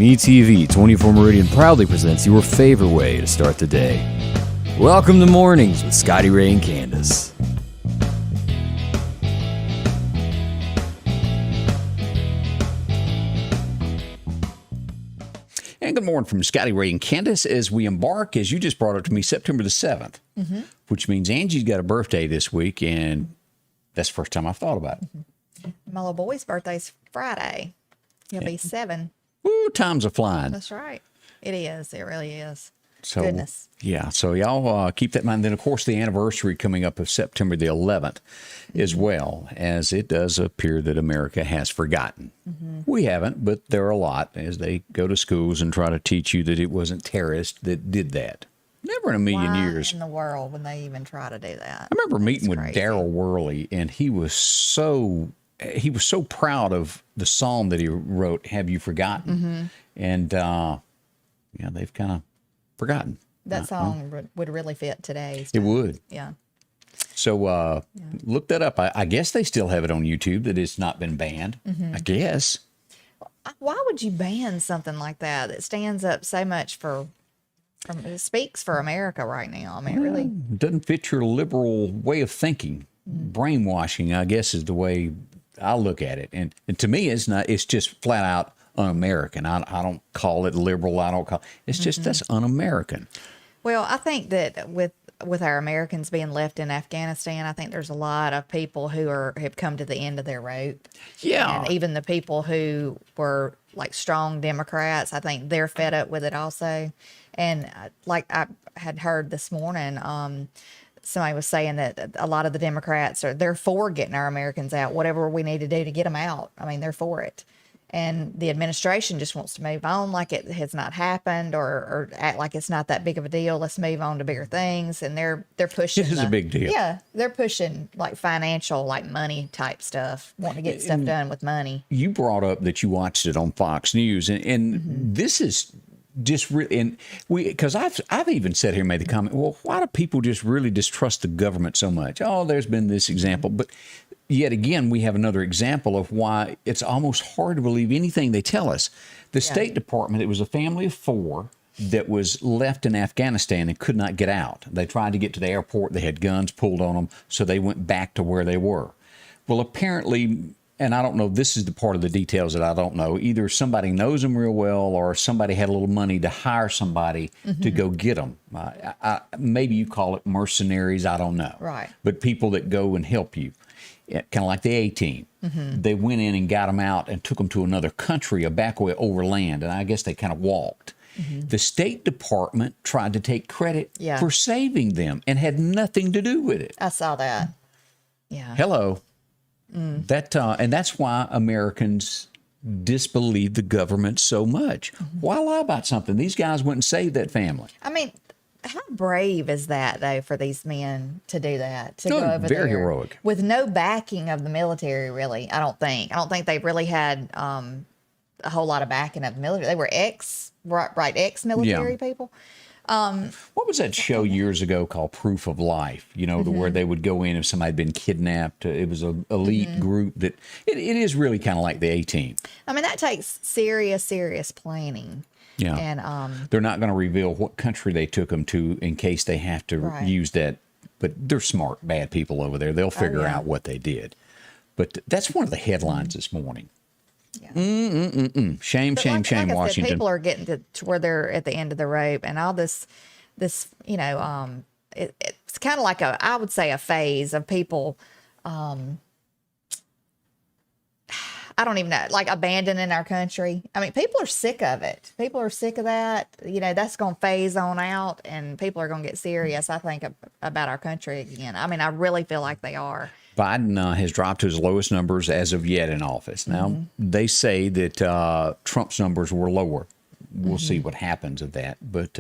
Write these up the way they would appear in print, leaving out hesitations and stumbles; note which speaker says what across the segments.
Speaker 1: MeTV 24 Meridian proudly presents your favorite way to start the day. Welcome to Mornings with Scotty Ray and Candace.
Speaker 2: And good morning from Scotty Ray and Candace as we embark, as you just brought up to me, September the 7th, which means Angie's got a birthday this week, and that's the first time I've thought about it.
Speaker 3: My little boy's birthday's Friday. He'll be 7.
Speaker 2: Woo, time's a flying.
Speaker 3: That's right. It is. It really is.
Speaker 2: So,
Speaker 3: Goodness.
Speaker 2: Yeah, so y'all keep that in mind. Then, of course, the anniversary coming up of September the 11th as well, as it does appear that America has forgotten. We haven't, but there are a lot as they go to schools and try to teach you that it wasn't terrorists that did that. Never in a million years.
Speaker 3: In the world would they even try to do that?
Speaker 2: I remember meeting with
Speaker 3: crazy.
Speaker 2: Daryl Worley, and he was so proud of the song that he wrote, "Have You Forgotten?" And yeah, they've kind of forgotten.
Speaker 3: That song would really fit today.
Speaker 2: It would.
Speaker 3: Yeah.
Speaker 2: So look that up. I guess they still have it on YouTube, that it's not been banned. I guess.
Speaker 3: Why would you ban something like that that stands up so much it speaks for America right now? I mean, it really
Speaker 2: Doesn't fit your liberal way of thinking. Brainwashing, I guess, is the way I look at it. And to me, it's just flat out un-American. I don't call it liberal. It's just, that's un-American.
Speaker 3: Well, I think that with our Americans being left in Afghanistan, I think there's a lot of people who have come to the end of their rope.
Speaker 2: Yeah.
Speaker 3: And even the people who were like strong Democrats, I think they're fed up with it also. And like I had heard this morning, somebody was saying that a lot of the Democrats they're for getting our Americans out, whatever we need to do to get them out. I mean, they're for it. And the administration just wants to move on like it has not happened, or act like it's not that big of a deal. Let's move on to bigger things. And they're pushing.
Speaker 2: It is a big deal.
Speaker 3: Yeah, they're pushing like financial, like money type stuff, wanting to get stuff done with money.
Speaker 2: You brought up that you watched it on Fox News, and this is just really, and because I've even said here, made the comment, well, why do people just really distrust the government so much? Oh, there's been this example, but yet again, we have another example of why it's almost hard to believe anything they tell us. The State Department, it was a family of 4 that was left in Afghanistan and could not get out. They tried to get to the airport. They had guns pulled on them, so they went back to where they were. Well, apparently, and I don't know, this is the part of the details that I don't know, either somebody knows them real well or somebody had a little money to hire somebody to go get them. Maybe you call it mercenaries, I don't know.
Speaker 3: Right.
Speaker 2: But people that go and help you. Kind of like the A-Team. They went in and got them out and took them to another country, a back way over land, and I guess they kind of walked. The State Department tried to take credit for saving them and had nothing to do with it.
Speaker 3: I saw that. Yeah.
Speaker 2: Hello. That and that's why Americans disbelieve the government so much. Why lie about something? These guys went and saved that family.
Speaker 3: I mean, how brave is that, though, for these men to do that? To go over
Speaker 2: very
Speaker 3: there
Speaker 2: heroic.
Speaker 3: with no backing of the military, really. I don't think they really had a whole lot of backing of the military. They were ex-military people.
Speaker 2: What was that show years ago called Proof of Life? You know, where they would go in if somebody had been kidnapped. It was an elite group that it is really kind of like the A-Team.
Speaker 3: I mean, that takes serious planning.
Speaker 2: Yeah.
Speaker 3: And
Speaker 2: they're not going to reveal what country they took them to in case they have to use that. But they're smart, bad people over there. They'll figure out what they did. But that's one of the headlines this morning.
Speaker 3: Yeah.
Speaker 2: Shame,
Speaker 3: like
Speaker 2: Washington.
Speaker 3: I said, people are getting to where they're at the end of the rope, and all this, you know, it's kind of like I would say a phase of people. I don't even know, like abandoning our country. I mean, people are sick of it. People are sick of that. You know, that's going to phase on out, and people are going to get serious, I think, about our country again. I mean, I really feel like they are.
Speaker 2: Biden has dropped to his lowest numbers as of yet in office. Now, they say that Trump's numbers were lower. We'll see what happens of that. But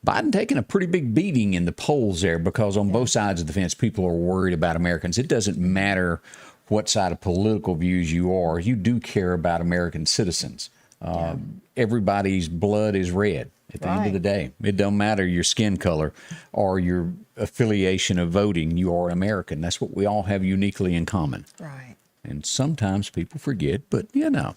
Speaker 2: Biden taking a pretty big beating in the polls there, because on both sides of the fence, people are worried about Americans. It doesn't matter what side of political views you are. You do care about American citizens. Everybody's blood is red at the end of the day. It don't matter your skin color or your affiliation of voting. You are American. That's what we all have uniquely in common.
Speaker 3: Right.
Speaker 2: And sometimes people forget, but you know,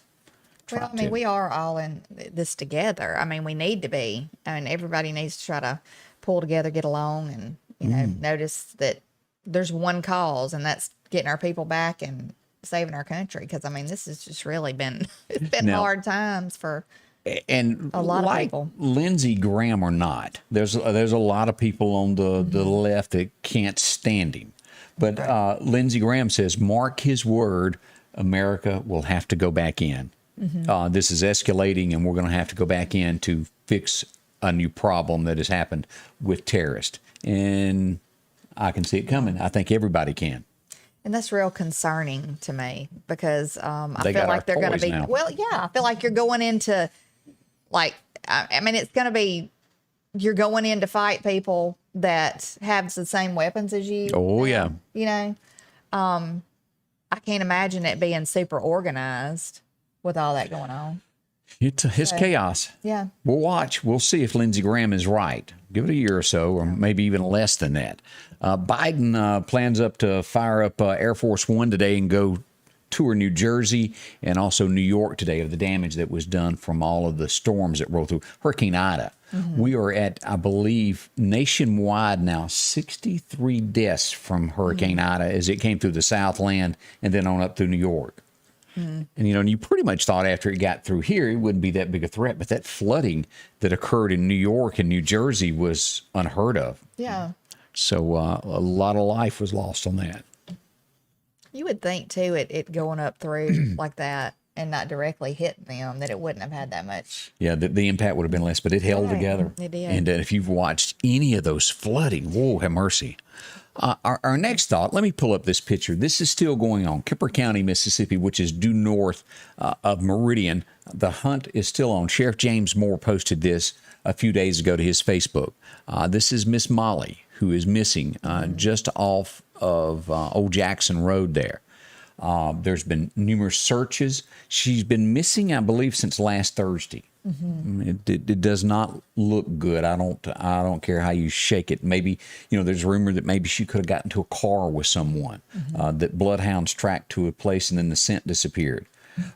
Speaker 3: Well, I mean, we are all in this together. I mean, we need to be. I mean, everybody needs to try to pull together, get along, and, notice that there's one cause, and that's getting our people back and saving our country. Because, I mean, this has just really been, it's been hard times for a lot of people.
Speaker 2: Lindsey Graham or not, there's a lot of people on the left that can't stand him. But Lindsey Graham says, mark his word, America will have to go back in. This is escalating, and we're going to have to go back in to fix a new problem that has happened with terrorists. And I can see it coming. I think everybody can.
Speaker 3: And that's real concerning to me because I
Speaker 2: They
Speaker 3: feel
Speaker 2: got
Speaker 3: like they're
Speaker 2: our
Speaker 3: going to be,
Speaker 2: toys now.
Speaker 3: well, yeah, I feel like you're going into, like, I mean, it's going to be, you're going in to fight people that have the same weapons as you.
Speaker 2: Oh, yeah.
Speaker 3: You know, I can't imagine it being super organized with all that going on.
Speaker 2: It's chaos.
Speaker 3: Yeah.
Speaker 2: We'll watch. We'll see if Lindsey Graham is right. Give it a year or so, or maybe even less than that. Biden plans to fire up Air Force One today and go tour New Jersey and also New York today of the damage that was done from all of the storms that rolled through. Hurricane Ida. We are at, I believe, nationwide now, 63 deaths from Hurricane Ida as it came through the Southland and then on up through New York. And, and you pretty much thought after it got through here, it wouldn't be that big a threat. But that flooding that occurred in New York and New Jersey was unheard of.
Speaker 3: Yeah.
Speaker 2: So a lot of life was lost on that.
Speaker 3: You would think, too, it going up through like that and not directly hitting them, that it wouldn't have had that much.
Speaker 2: Yeah, the impact would have been less, but it held together.
Speaker 3: It did.
Speaker 2: And if you've watched any of those flooding, whoa, have mercy. Our next thought, let me pull up this picture. This is still going on. Kemper County, Mississippi, which is due north of Meridian. The hunt is still on. Sheriff James Moore posted this a few days ago to his Facebook. This is Miss Molly, who is missing just off of Old Jackson Road there. There's been numerous searches. She's been missing, I believe, since last Thursday. It does not look good. I don't care how you shake it. Maybe, there's a rumor that maybe she could have gotten to a car with someone, that bloodhounds tracked to a place and then the scent disappeared.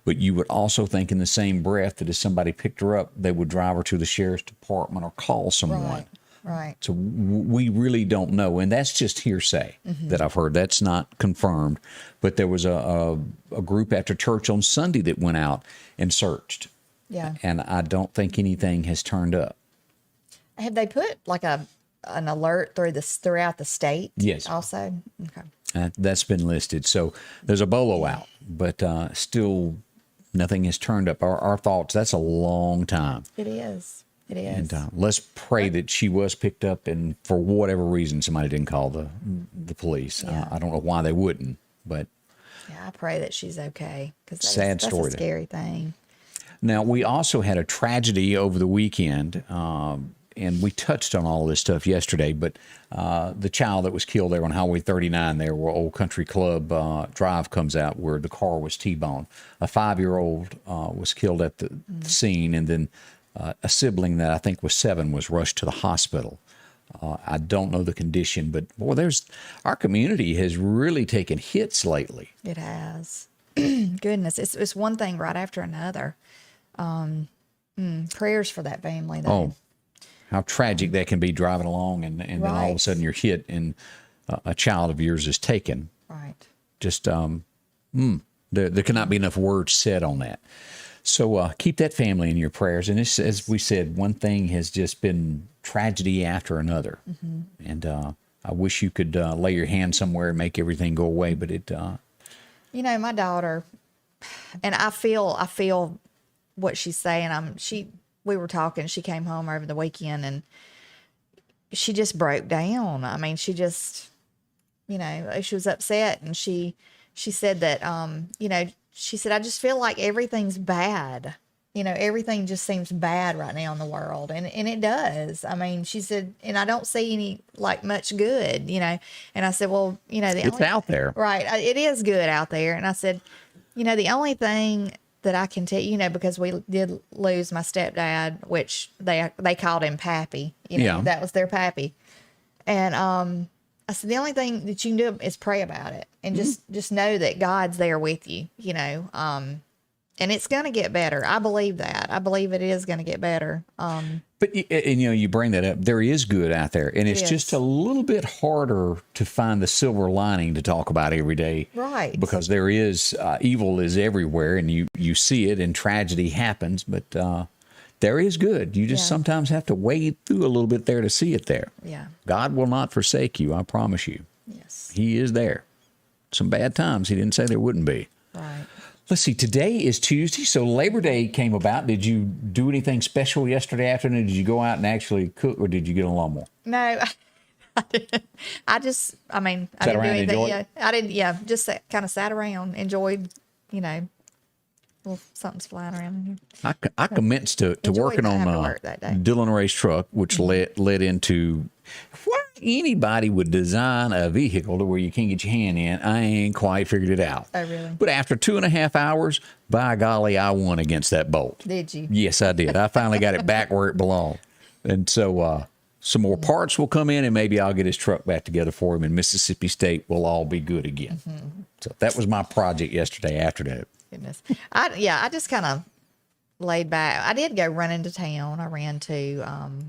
Speaker 2: But you would also think in the same breath that if somebody picked her up, they would drive her to the sheriff's department or call someone.
Speaker 3: Right.
Speaker 2: So we really don't know. And that's just hearsay that I've heard. That's not confirmed. But there was a group after church on Sunday that went out and searched.
Speaker 3: Yeah.
Speaker 2: And I don't think anything has turned up.
Speaker 3: Have they put like an alert throughout the state?
Speaker 2: Yes.
Speaker 3: Also? Okay.
Speaker 2: That's been listed. So there's a bolo out, but still nothing has turned up. Our thoughts, that's a long time.
Speaker 3: It is. It is.
Speaker 2: And let's pray that she was picked up and for whatever reason somebody didn't call the police.
Speaker 3: Yeah.
Speaker 2: I don't know why they wouldn't, but
Speaker 3: yeah, I pray that she's okay. Because
Speaker 2: Sad story
Speaker 3: that's a scary thing.
Speaker 2: Now, we also had a tragedy over the weekend, and we touched on all this stuff yesterday, but the child that was killed there on Highway 39 there where Old Country Club Drive comes out where the car was T-boned. A 5-year-old was killed at the scene, and then a sibling that I think was 7 was rushed to the hospital. I don't know the condition, but boy, our community has really taken hits lately.
Speaker 3: It has. Goodness, it's one thing right after another. Prayers for that family, though.
Speaker 2: Oh, how tragic that can be driving along and then all of a sudden you're hit and a child of yours is taken.
Speaker 3: Right.
Speaker 2: Just, there cannot be enough words said on that. So keep that family in your prayers. And it's, as we said, one thing has just been tragedy after another. And I wish you could lay your hand somewhere and make everything go away, but it...
Speaker 3: my daughter, and I feel what she's saying. We were talking, she came home over the weekend and she just broke down. I mean, she just, she was upset, and she said that, she said, I just feel like everything's bad. Everything just seems bad right now in the world. And it does. I mean, she said, and I don't see any, much good, and I said, well,
Speaker 2: it's out there.
Speaker 3: Right. It is good out there. And I said, the only thing that I can tell you, because we did lose my stepdad, which they called him Pappy, that was their Pappy. And, I said, the only thing that you can do is pray about it and just know that God's there with you, And it's going to get better. I believe that. I believe it is going to get better.
Speaker 2: But you bring that up. There is good out there, and it's just a little bit harder to find the silver lining to talk about every day,
Speaker 3: right?
Speaker 2: Because there is evil is everywhere, and you see it, and tragedy happens. But there is good. You just sometimes have to wade through a little bit there to see it there.
Speaker 3: Yeah.
Speaker 2: God will not forsake you. I promise you.
Speaker 3: Yes.
Speaker 2: He is there. Some bad times. He didn't say there wouldn't be.
Speaker 3: Right.
Speaker 2: Let's see, today is Tuesday, so Labor Day came about. Did you do anything special yesterday afternoon? Did you go out and actually cook, or did you get a lawnmower?
Speaker 3: No, I didn't. I didn't do anything. Yeah, I didn't. Yeah, just kind of sat around, enjoyed, well, something's flying around in here.
Speaker 2: I commenced to working on Dylan Ray's truck, which led into why anybody would design a vehicle to where you can't get your hand in. I ain't quite figured it out.
Speaker 3: Oh, really?
Speaker 2: But after 2.5 hours, by golly, I won against that bolt.
Speaker 3: Did you?
Speaker 2: Yes, I did. I finally got it back where it belonged. And so some more parts will come in, and maybe I'll get his truck back together for him, and Mississippi State will all be good again. So that was my project yesterday after that.
Speaker 3: Goodness. I just kind of laid back. I did go run into town. I ran to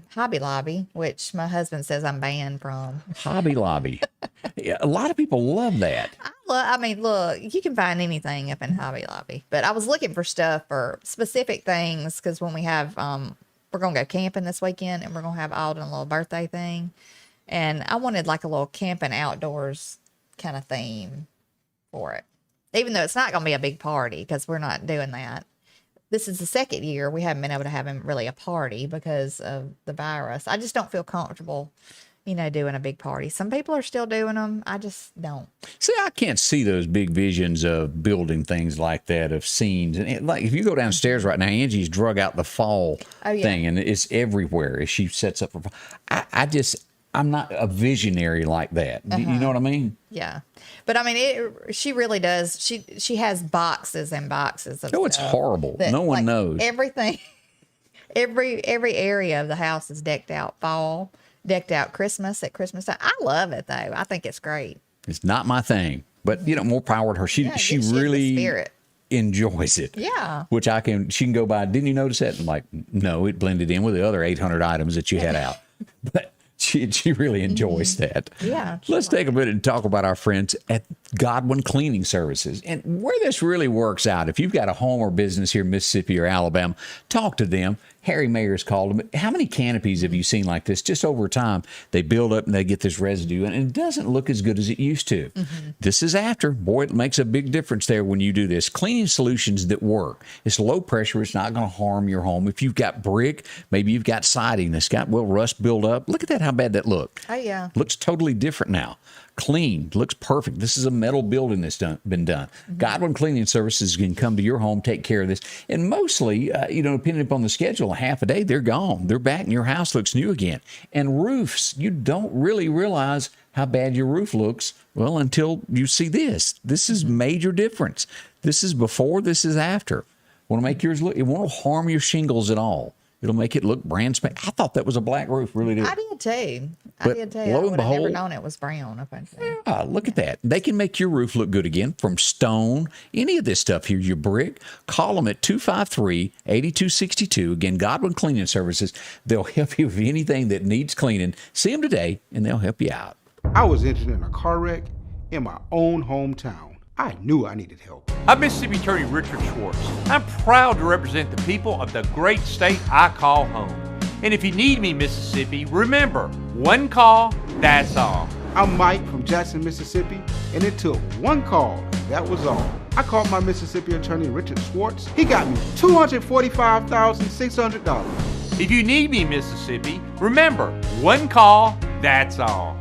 Speaker 3: Hobby Lobby, which my husband says I'm banned from.
Speaker 2: Hobby Lobby. Yeah, a lot of people love that.
Speaker 3: Look, you can find anything up in Hobby Lobby. But I was looking for stuff for specific things because when we have, we're going to go camping this weekend, and we're going to have Alden a little birthday thing. And I wanted like a little camping outdoors kind of theme for it. Even though it's not going to be a big party because we're not doing that. This is the second year we haven't been able to have him really a party because of the virus. I just don't feel comfortable, doing a big party. Some people are still doing them. I just don't.
Speaker 2: See, I can't see those big visions of building things like that, of scenes. And like if you go downstairs right now, Angie's drug out the fall thing, and it's everywhere as she sets up for fall. I'm not a visionary like that. You know what I mean?
Speaker 3: Yeah. But she really does. She has boxes and boxes of
Speaker 2: stuff. It's horrible. No one knows.
Speaker 3: Everything, every area of the house is decked out fall, decked out Christmas at Christmas time. I love it though. I think it's great. It's
Speaker 2: not my thing, but more power to her. She really enjoys it.
Speaker 3: Yeah.
Speaker 2: Which she can go by. Didn't you notice that? I'm like, no, it blended in with the other 800 items that you had out. But she really enjoys that.
Speaker 3: Yeah.
Speaker 2: Let's take a minute and talk about our friends at Godwin Cleaning Services and where this really works out. If you've got a home or business here in Mississippi or Alabama, talk to them. Harry Mayer's called them. How many canopies have you seen like this? Just over time, they build up and they get this residue, and it doesn't look as good as it used to. This is after. Boy, it makes a big difference there when you do this. Cleaning solutions that work. It's low pressure. It's not going to harm your home. If you've got brick, maybe you've got siding that's got, rust build up. Look at that, how bad that looked.
Speaker 3: Oh, yeah.
Speaker 2: Looks totally different now. Clean, looks perfect. This is a metal building that's been done. Godwin Cleaning Services can come to your home, take care of this. And mostly, depending upon the schedule, half a day, they're gone. They're back and your house looks new again. And roofs, you don't really realize how bad your roof looks, until you see this. This is major difference. This is before, this is after. Want to make yours look, it won't harm your shingles at all. It'll make it look brand spanking. I thought that was a black roof, really did.
Speaker 3: I did too.
Speaker 2: But
Speaker 3: I would have never known it was brown.
Speaker 2: Look at that. They can make your roof look good again from stone, any of this stuff here, your brick. Call them at 253-8262. Again, Godwin Cleaning Services. They'll help you with anything that needs cleaning. See them today, and they'll help you out.
Speaker 4: I was injured in a car wreck in my own hometown. I knew I needed help.
Speaker 5: I'm Mississippi Attorney Richard Schwartz. I'm proud to represent the people of the great state I call home. And if you need me, Mississippi, remember, one call, that's all.
Speaker 4: I'm Mike from Jackson, Mississippi, and it took one call, that was all. I called my Mississippi Attorney Richard Schwartz. He got me $245,600.
Speaker 5: If you need me, Mississippi, remember, one call, that's all.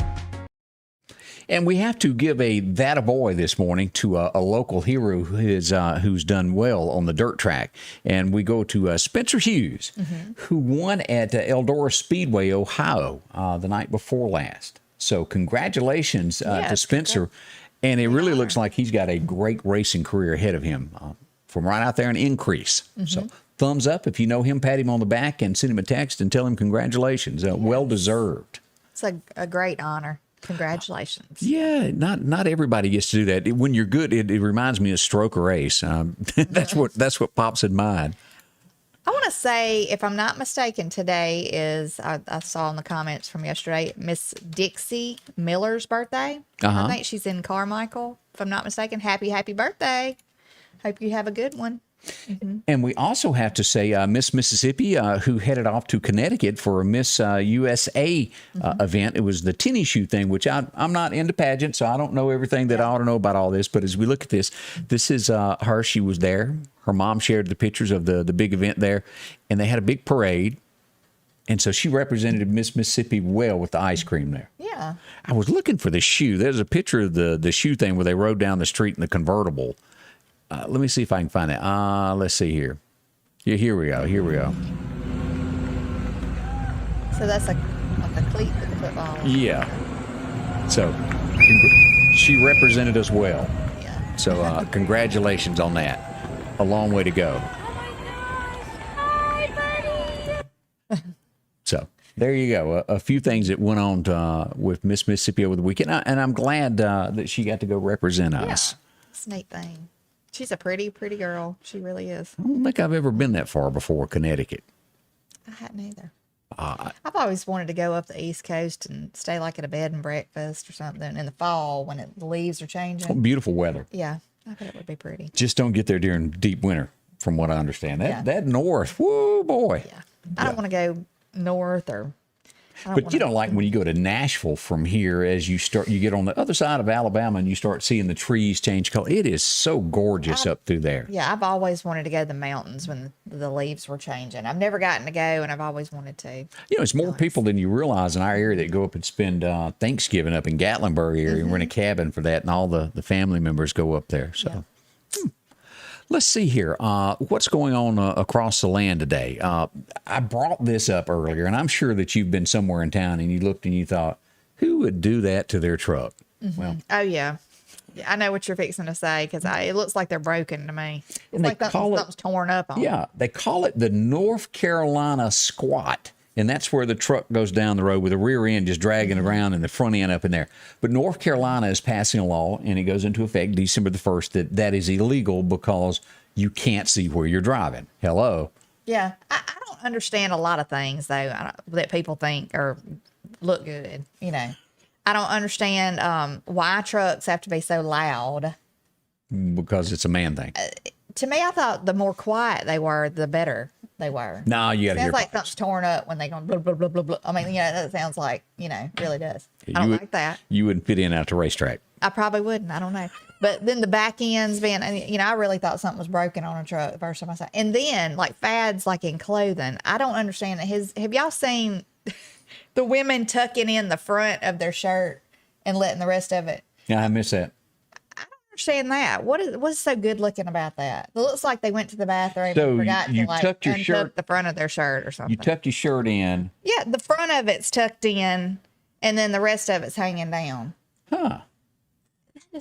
Speaker 2: And we have to give a that a boy this morning to a local hero who's done well on the dirt track. And we go to Spencer Hughes, who won at Eldora Speedway, Ohio, the night before last. So congratulations to Spencer. And it really looks like he's got a great racing career ahead of him from right out there in Increase. So thumbs up. If you know him, pat him on the back and send him a text and tell him congratulations. Well deserved.
Speaker 3: It's a great honor. Congratulations.
Speaker 2: Yeah, not everybody gets to do that. When you're good, it reminds me of stroke or ace. That's what pops in mind.
Speaker 3: I want to say, if I'm not mistaken, today is, I saw in the comments from yesterday, Miss Dixie Miller's birthday. I think she's in Carmichael, if I'm not mistaken. Happy birthday. Hope you have a good one.
Speaker 2: And we also have to say Miss Mississippi, who headed off to Connecticut for a Miss USA event. It was the tennis shoe thing, which I'm not into pageants, so I don't know everything that I ought to know about all this. But as we look at this is her. She was there. Her mom shared the pictures of the big event there, and they had a big parade. And so she represented Miss Mississippi well with the ice cream there.
Speaker 3: Yeah.
Speaker 2: I was looking for the shoe. There's a picture of the shoe thing where they rode down the street in the convertible. Let me see if I can find it. Let's see here. Yeah, here we go.
Speaker 3: So that's like a cleat with the football.
Speaker 2: Yeah. So she represented us well.
Speaker 3: Yeah.
Speaker 2: So congratulations on that. A long way to go.
Speaker 3: Hi, buddy.
Speaker 2: So there you go. A few things that went on with Miss Mississippi over the weekend. And I'm glad that she got to go represent us.
Speaker 3: Yeah. It's a neat thing. She's a pretty girl. She really is.
Speaker 2: I don't think I've ever been that far before, Connecticut.
Speaker 3: I hadn't either. I've always wanted to go up the East Coast and stay like at a bed and breakfast or something in the fall when the leaves are changing.
Speaker 2: Beautiful weather.
Speaker 3: Yeah, I bet it would be pretty.
Speaker 2: Just don't get there during deep winter, from what I understand.
Speaker 3: Yeah.
Speaker 2: That north, woo boy.
Speaker 3: Yeah, I don't want to go north or.
Speaker 2: But you don't like when you go to Nashville from here, as you get on the other side of Alabama and you start seeing the trees change color. It is so gorgeous up through there.
Speaker 3: Yeah, I've always wanted to go to the mountains when the leaves were changing. I've never gotten to go, and I've always wanted to.
Speaker 2: You know, it's more people than you realize in our area that go up and spend Thanksgiving up in Gatlinburg area and rent a cabin for that, and all the family members go up there. So. Yeah. Let's see here. What's going on across the land today? I brought this up earlier, and I'm sure that you've been somewhere in town and you looked and you thought, who would do that to their truck? Well,
Speaker 3: oh, yeah. I know what you're fixing to say because it looks like they're broken to me. It's like something's torn up on them.
Speaker 2: Yeah, they call it the North Carolina squat. And that's where the truck goes down the road with the rear end just dragging around and the front end up in there. But North Carolina is passing a law, and it goes into effect December the 1st, that is illegal because you can't see where you're driving. Hello?
Speaker 3: Yeah. I don't understand a lot of things, though, that people think or look good. You know, I don't understand why trucks have to be so loud.
Speaker 2: Because it's a man thing.
Speaker 3: To me, I thought the more quiet they were, the better they were.
Speaker 2: No, you got to hear.
Speaker 3: Sounds like something's torn up when they go blah, blah, blah, blah, blah. I mean, that sounds like, really does. I don't like that.
Speaker 2: You wouldn't fit in at the racetrack.
Speaker 3: I probably wouldn't. I don't know. But then the back ends being, I really thought something was broken on a truck the first time I saw it. And then, like, fads, like in clothing, I don't understand that. Have y'all seen the women tucking in the front of their shirt and letting the rest of it?
Speaker 2: Yeah, I miss that.
Speaker 3: Understand that. What's so good looking about that? It looks like they went to the bathroom and forgot to untuck the front of their shirt or something.
Speaker 2: You tucked your shirt in.
Speaker 3: Yeah, the front of it's tucked in, and then the rest of it's hanging down.
Speaker 2: Huh.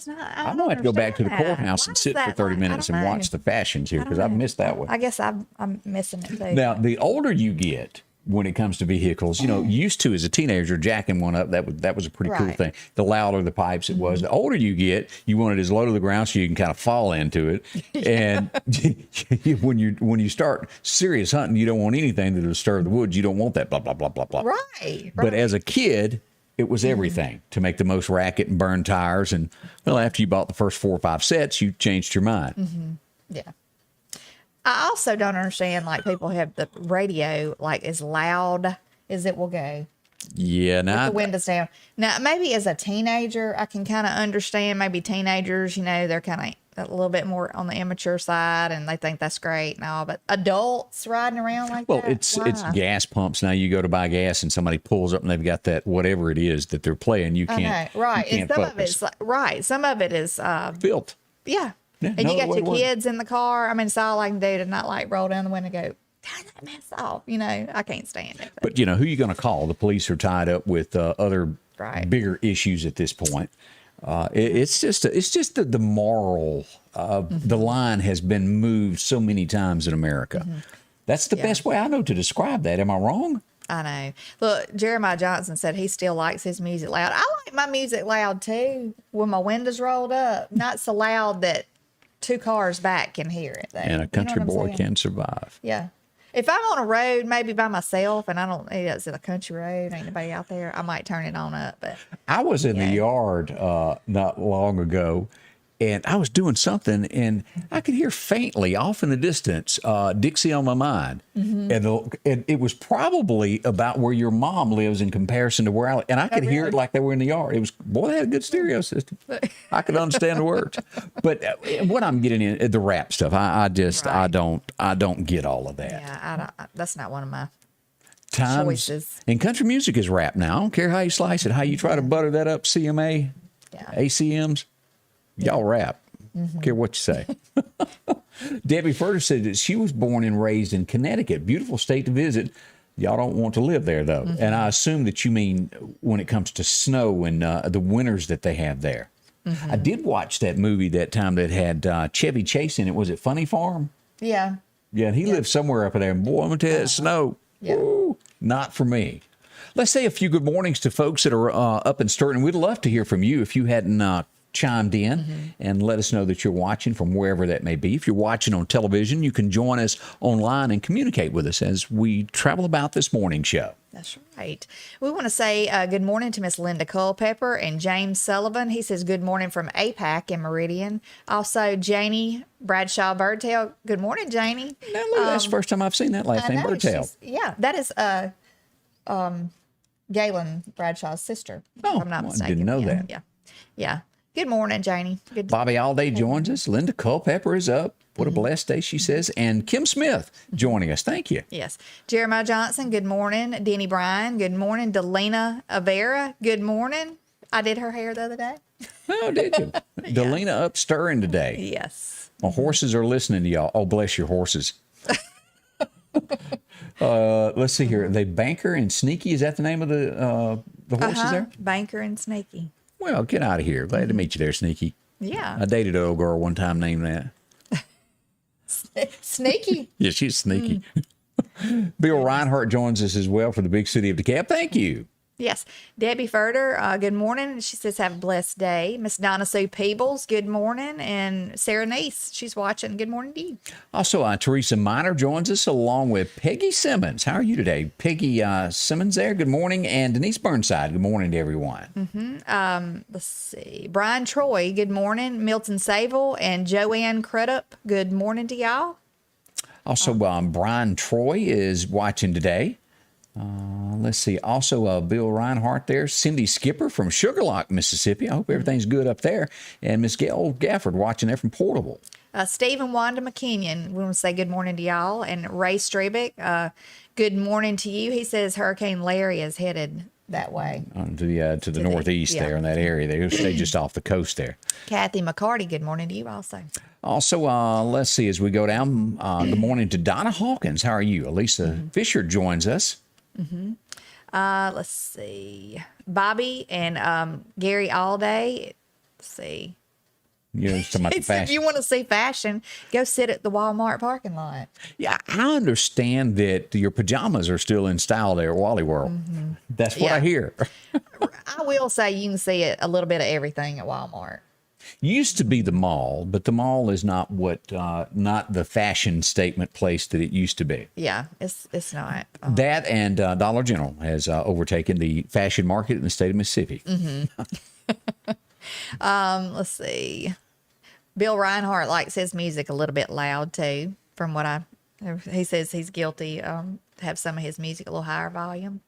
Speaker 3: I'm
Speaker 2: gonna have to go back to the courthouse and sit for 30 minutes and watch the fashions here because I've missed that one.
Speaker 3: I guess I'm missing it too.
Speaker 2: Now, the older you get, when it comes to vehicles, used to as a teenager jacking one up, that was a pretty cool thing. The louder the pipes it was. The older you get, you want it as low to the ground so you can kind of fall into it. And when you start serious hunting, you don't want anything that will disturb the woods. You don't want that blah blah blah blah blah.
Speaker 3: Right.
Speaker 2: But as a kid, it was everything to make the most racket and burn tires. And well, after you bought the first 4 or 5 sets, you changed your mind.
Speaker 3: Yeah. I also don't understand, like, people have the radio, like, as loud as it will go.
Speaker 2: Yeah, now
Speaker 3: the windows down. Now, maybe as a teenager, I can kind of understand. Maybe teenagers, they're kind of a little bit more on the immature side, and they think that's great and all. But adults riding around like that?
Speaker 2: Well, it's gas pumps now. You go to buy gas, and somebody pulls up, and they've got that whatever it is that they're playing. You can't.
Speaker 3: Right.
Speaker 2: You can't
Speaker 3: and some of it's some of it is
Speaker 2: filth.
Speaker 3: Yeah.
Speaker 2: Yeah,
Speaker 3: and you got your kids in the car. I mean, it's all I can do to not like roll down the window and go, turn that mess off. I can't stand it.
Speaker 2: But who are you going to call? The police are tied up with other bigger issues at this point. It's just the moral. The line has been moved so many times in America. That's the best way I know to describe that. Am I wrong?
Speaker 3: I know. Look, Jeremiah Johnson said he still likes his music loud. I like my music loud too, when my windows rolled up. Not so loud that 2 cars back can hear it, though.
Speaker 2: And a country boy can survive.
Speaker 3: Yeah. If I'm on a road, maybe by myself, and it's a country road, ain't nobody out there, I might turn it on up. But
Speaker 2: I was in the yard not long ago, and I was doing something, and I could hear faintly off in the distance, Dixie on My Mind. And it was probably about where your mom lives in comparison to where I live. And I could hear it like they were in the yard. It was, boy, they had a good stereo system. I could understand the words. But what I'm getting in, the rap stuff, I don't get all of that.
Speaker 3: yeah, that's not one of my
Speaker 2: Times,
Speaker 3: choices.
Speaker 2: and country music is rap now. I don't care how you slice it, how you try to butter that up, CMA, ACMs. Y'all rap. Don't care what you say. Debbie Furter said that she was born and raised in Connecticut. Beautiful state to visit. Y'all don't want to live there, though. And I assume that you mean when it comes to snow and the winters that they have there. I did watch that movie that time that had Chevy Chase in it. Was it Funny Farm?
Speaker 3: Yeah.
Speaker 2: Yeah, and he lives somewhere up there. And boy, I'm going to tell you, that snow, woo, not for me. Let's say a few good mornings to folks that are up and stirring. We'd love to hear from you if you hadn't chimed in and let us know that you're watching from wherever that may be. If you're watching on television, you can join us online and communicate with us as we travel about this morning show.
Speaker 3: That's right. We want to say good morning to Miss Linda Culpepper and James Sullivan. He says good morning from APAC in Meridian. Also, Janie Bradshaw Birdtail. Good morning, Janie.
Speaker 2: Now, look, that's the first time I've seen that last name, Birdtail.
Speaker 3: Yeah, that is Galen Bradshaw's sister.
Speaker 2: Oh,
Speaker 3: if I'm not
Speaker 2: well, I
Speaker 3: mistaken.
Speaker 2: didn't know that.
Speaker 3: Yeah. Good morning, Janie. Good.
Speaker 2: Bobby Alday joins us. Linda Culpepper is up. What a blessed day, she says. And Kim Smith joining us. Thank you.
Speaker 3: Yes. Jeremiah Johnson, good morning. Denny Bryan, good morning. Delina Avera, good morning. I did her hair the other day.
Speaker 2: Oh, did you? Delina up stirring today.
Speaker 3: Yes.
Speaker 2: My horses are listening to y'all. Oh, bless your horses. Let's see here. They Banker and Sneaky. Is that the name of the horses there?
Speaker 3: Banker and Sneaky.
Speaker 2: Well, get out of here. Glad to meet you there, Sneaky.
Speaker 3: Yeah.
Speaker 2: I dated an old girl one time named that.
Speaker 3: Sneaky.
Speaker 2: Yeah, she's sneaky. Bill Reinhardt joins us as well for the big city of DeKalb. Thank you.
Speaker 3: Yes. Debbie Furter, good morning. She says, have a blessed day. Miss Donna Sue Peebles, good morning. And Sarah Neese, she's watching. Good morning to you.
Speaker 2: Also, Teresa Miner joins us along with Peggy Simmons. How are you today? Peggy Simmons there. Good morning. And Denise Burnside. Good morning to everyone.
Speaker 3: Let's see. Brian Troy, good morning. Milton Sable and Joanne Crudup, good morning to y'all.
Speaker 2: Also, Brian Troy is watching today. Let's see. Also, Bill Reinhardt there. Cindy Skipper from Sugarlock, Mississippi. I hope everything's good up there. And Miss Gail Gafford watching there from Portable.
Speaker 3: Steve and Wanda McKinnon, we want to say good morning to y'all. And Ray Strebick, good morning to you. He says Hurricane Larry is headed that way.
Speaker 2: To the northeast there in that area. They stay just off the coast there.
Speaker 3: Kathy McCarty, good morning to you also.
Speaker 2: Also, let's see, as we go down, good morning to Donna Hawkins. How are you? Elisa Fisher joins us.
Speaker 3: Let's see. Bobby and Gary Allday. Let's see.
Speaker 2: You know, talking about the fashion.
Speaker 3: If you want to see fashion, go sit at the Walmart parking lot.
Speaker 2: Yeah, I understand that your pajamas are still in style there at Wally World. That's what I hear.
Speaker 3: I will say you can see a little bit of everything at Walmart.
Speaker 2: Used to be the mall, but the mall is not not the fashion statement place that it used to be.
Speaker 3: Yeah, it's not.
Speaker 2: That and Dollar General has overtaken the fashion market in the state of Mississippi.
Speaker 3: Let's see. Bill Reinhardt likes his music a little bit loud too. He says he's guilty. Have some of his music a little higher volume.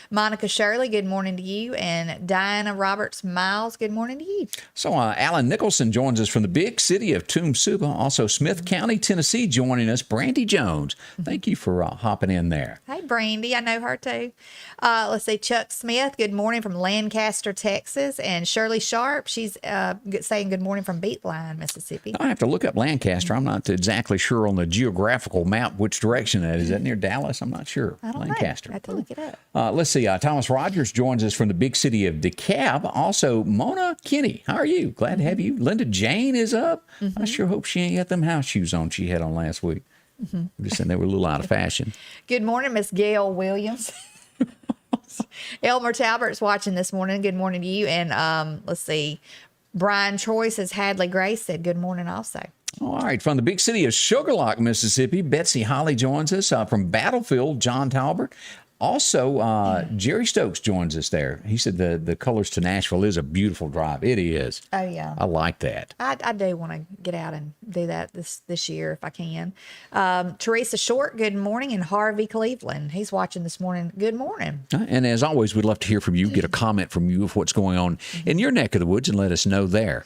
Speaker 3: Monica Shirley, good morning to you. And Diana Roberts Miles, good morning to you.
Speaker 2: So Alan Nicholson joins us from the big city of Toomsuba. Also Smith County, Tennessee joining us. Brandy Jones, thank you for hopping in there.
Speaker 3: Hey, Brandy, I know her too. Let's see, Chuck Smith, good morning from Lancaster, Texas. And Shirley Sharp, she's saying good morning from Beatline, Mississippi.
Speaker 2: I have to look up Lancaster. I'm not exactly sure on the geographical map which direction that is. Is that near Dallas? I'm not sure.
Speaker 3: I don't
Speaker 2: Lancaster.
Speaker 3: know. I have to look it up.
Speaker 2: Let's see. Thomas Rogers joins us from the big city of DeKalb. Also, Mona Kinney. How are you? Glad to have you. Linda Jane is up. I sure hope she ain't got them house shoes on she had on last week. I'm just saying they were a little out of fashion.
Speaker 3: Good morning, Miss Gail Williams. Elmer Talbert's watching this morning. Good morning to you. And let's see. Brian Troy says Hadley Grace said good morning also.
Speaker 2: All right, from the big city of Sugarlock, Mississippi, Betsy Holly joins us. From Battlefield, John Talbert. Also, Jerry Stokes joins us there. He said the Colors to Nashville is a beautiful drive. It is.
Speaker 3: Oh, yeah.
Speaker 2: I like that.
Speaker 3: I do want to get out and do that this year if I can. Teresa Short, good morning. And Harvey Cleveland, he's watching this morning. Good morning.
Speaker 2: And as always, we'd love to hear from you, get a comment from you of what's going on in your neck of the woods and let us know there.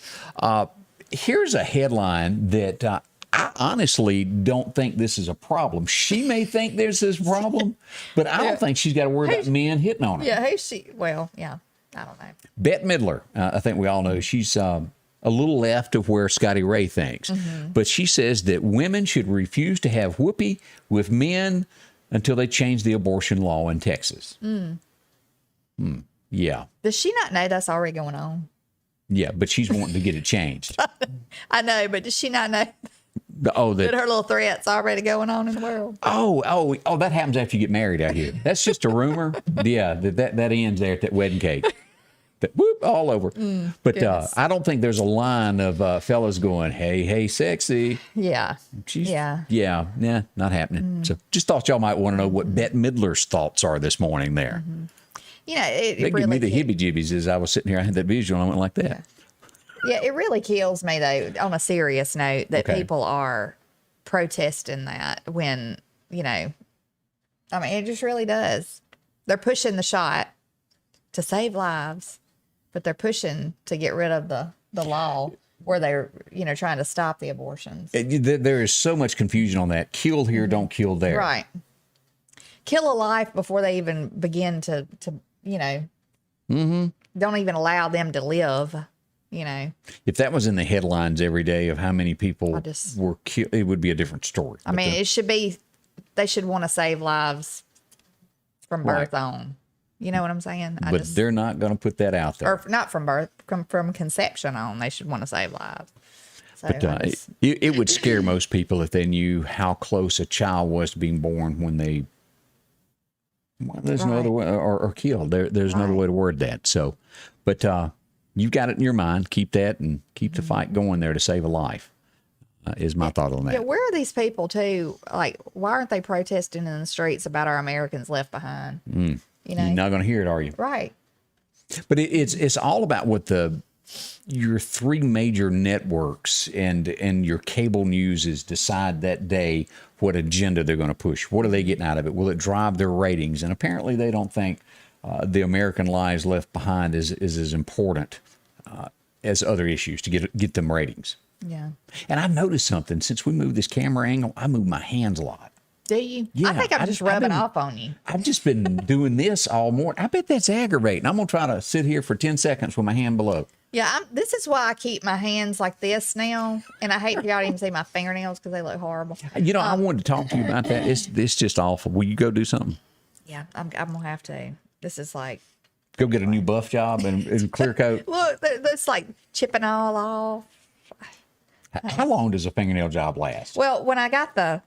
Speaker 2: Here's a headline that I honestly don't think this is a problem. She may think there's this problem, but I don't think she's got to worry about men hitting on her.
Speaker 3: Yeah, who's she? Well, yeah, I don't know.
Speaker 2: Bette Midler, I think we all know she's a little left of where Scotty Ray thinks. But she says that women should refuse to have whoopee with men until they change the abortion law in Texas. Yeah.
Speaker 3: Does she not know that's already going on?
Speaker 2: Yeah, but she's wanting to get it changed.
Speaker 3: I know, but does she not know
Speaker 2: Oh,
Speaker 3: that her little threat's already going on in the world?
Speaker 2: Oh, that happens after you get married out here. That's just a rumor. Yeah, that ends there at that wedding cake. That whoop all over. But I don't think there's a line of fellas going, hey, sexy.
Speaker 3: Yeah.
Speaker 2: Yeah, not happening. So just thought y'all might want to know what Bette Midler's thoughts are this morning there.
Speaker 3: You know, it
Speaker 2: They
Speaker 3: really
Speaker 2: give me the hibby-jibbies as I was sitting here. I had that visual and I went like that.
Speaker 3: Yeah, it really kills me, though, on a serious note, that people are protesting that when, you know, I mean, it just really does. They're pushing the shot to save lives, but they're pushing to get rid of the law where they're, you know, trying to stop the abortions.
Speaker 2: There is so much confusion on that. Kill here, don't kill there.
Speaker 3: Right. Kill a life before they even begin to you know, don't even allow them to live. You know,
Speaker 2: if that was in the headlines every day of how many people were killed, it would be a different story.
Speaker 3: I mean, it should be, they should want to save lives from birth on. You know what I'm saying?
Speaker 2: But they're not going to put that out there.
Speaker 3: Or not from birth, from conception on. They should want to save lives. So
Speaker 2: but it would scare most people if they knew how close a child was to being born when they. Well, there's no other way, or killed. There's no other way to word that. So, but you've got it in your mind. Keep that and keep the fight going there to save a life. Is my thought on that.
Speaker 3: Yeah, where are these people too? Like, why aren't they protesting in the streets about our Americans left behind? You know,
Speaker 2: you're not going to hear it, are you?
Speaker 3: Right.
Speaker 2: But it's all about what your three major networks and your cable news decide that day what agenda they're going to push. What are they getting out of it? Will it drive their ratings? And apparently they don't think the American lives left behind is as important as other issues to get them ratings.
Speaker 3: Yeah.
Speaker 2: And I've noticed something. Since we moved this camera angle, I move my hands a lot.
Speaker 3: Do you?
Speaker 2: Yeah,
Speaker 3: I think I'm just rubbing off on you.
Speaker 2: I've just been doing this all morning. I bet that's aggravating. I'm going to try to sit here for 10 seconds with my hand below.
Speaker 3: Yeah, this is why I keep my hands like this now. And I hate for y'all to even see my fingernails because they look horrible.
Speaker 2: You know, I wanted to talk to you about that. It's just awful. Will you go do something?
Speaker 3: Yeah, I'm going to have to. This is like.
Speaker 2: Go get a new buff job and clear coat.
Speaker 3: Look, that's like chipping all off.
Speaker 2: How long does a fingernail job last?
Speaker 3: Well, when I got the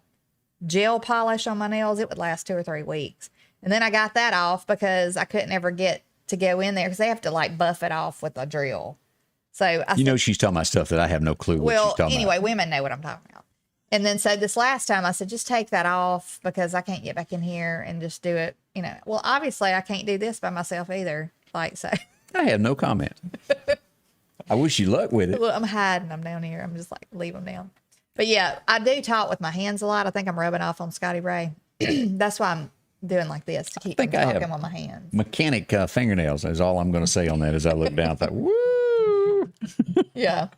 Speaker 3: gel polish on my nails, it would last 2 or 3 weeks. And then I got that off because I couldn't ever get to go in there because they have to like buff it off with a drill. So I
Speaker 2: know she's talking about stuff that I have no clue what she's talking about.
Speaker 3: Anyway, women know what I'm talking about. And then so this last time I said, just take that off because I can't get back in here and just do it. You know, well, obviously I can't do this by myself either. Like, so.
Speaker 2: I have no comment. I wish you luck with it.
Speaker 3: Well, I'm hiding them down here. I'm just like, leave them down. But yeah, I do talk with my hands a lot. I think I'm rubbing off on Scotty Ray. That's why I'm doing like this to keep talking with my hands.
Speaker 2: Mechanic fingernails is all I'm going to say on that as I look down. I thought, woo!
Speaker 3: Yeah.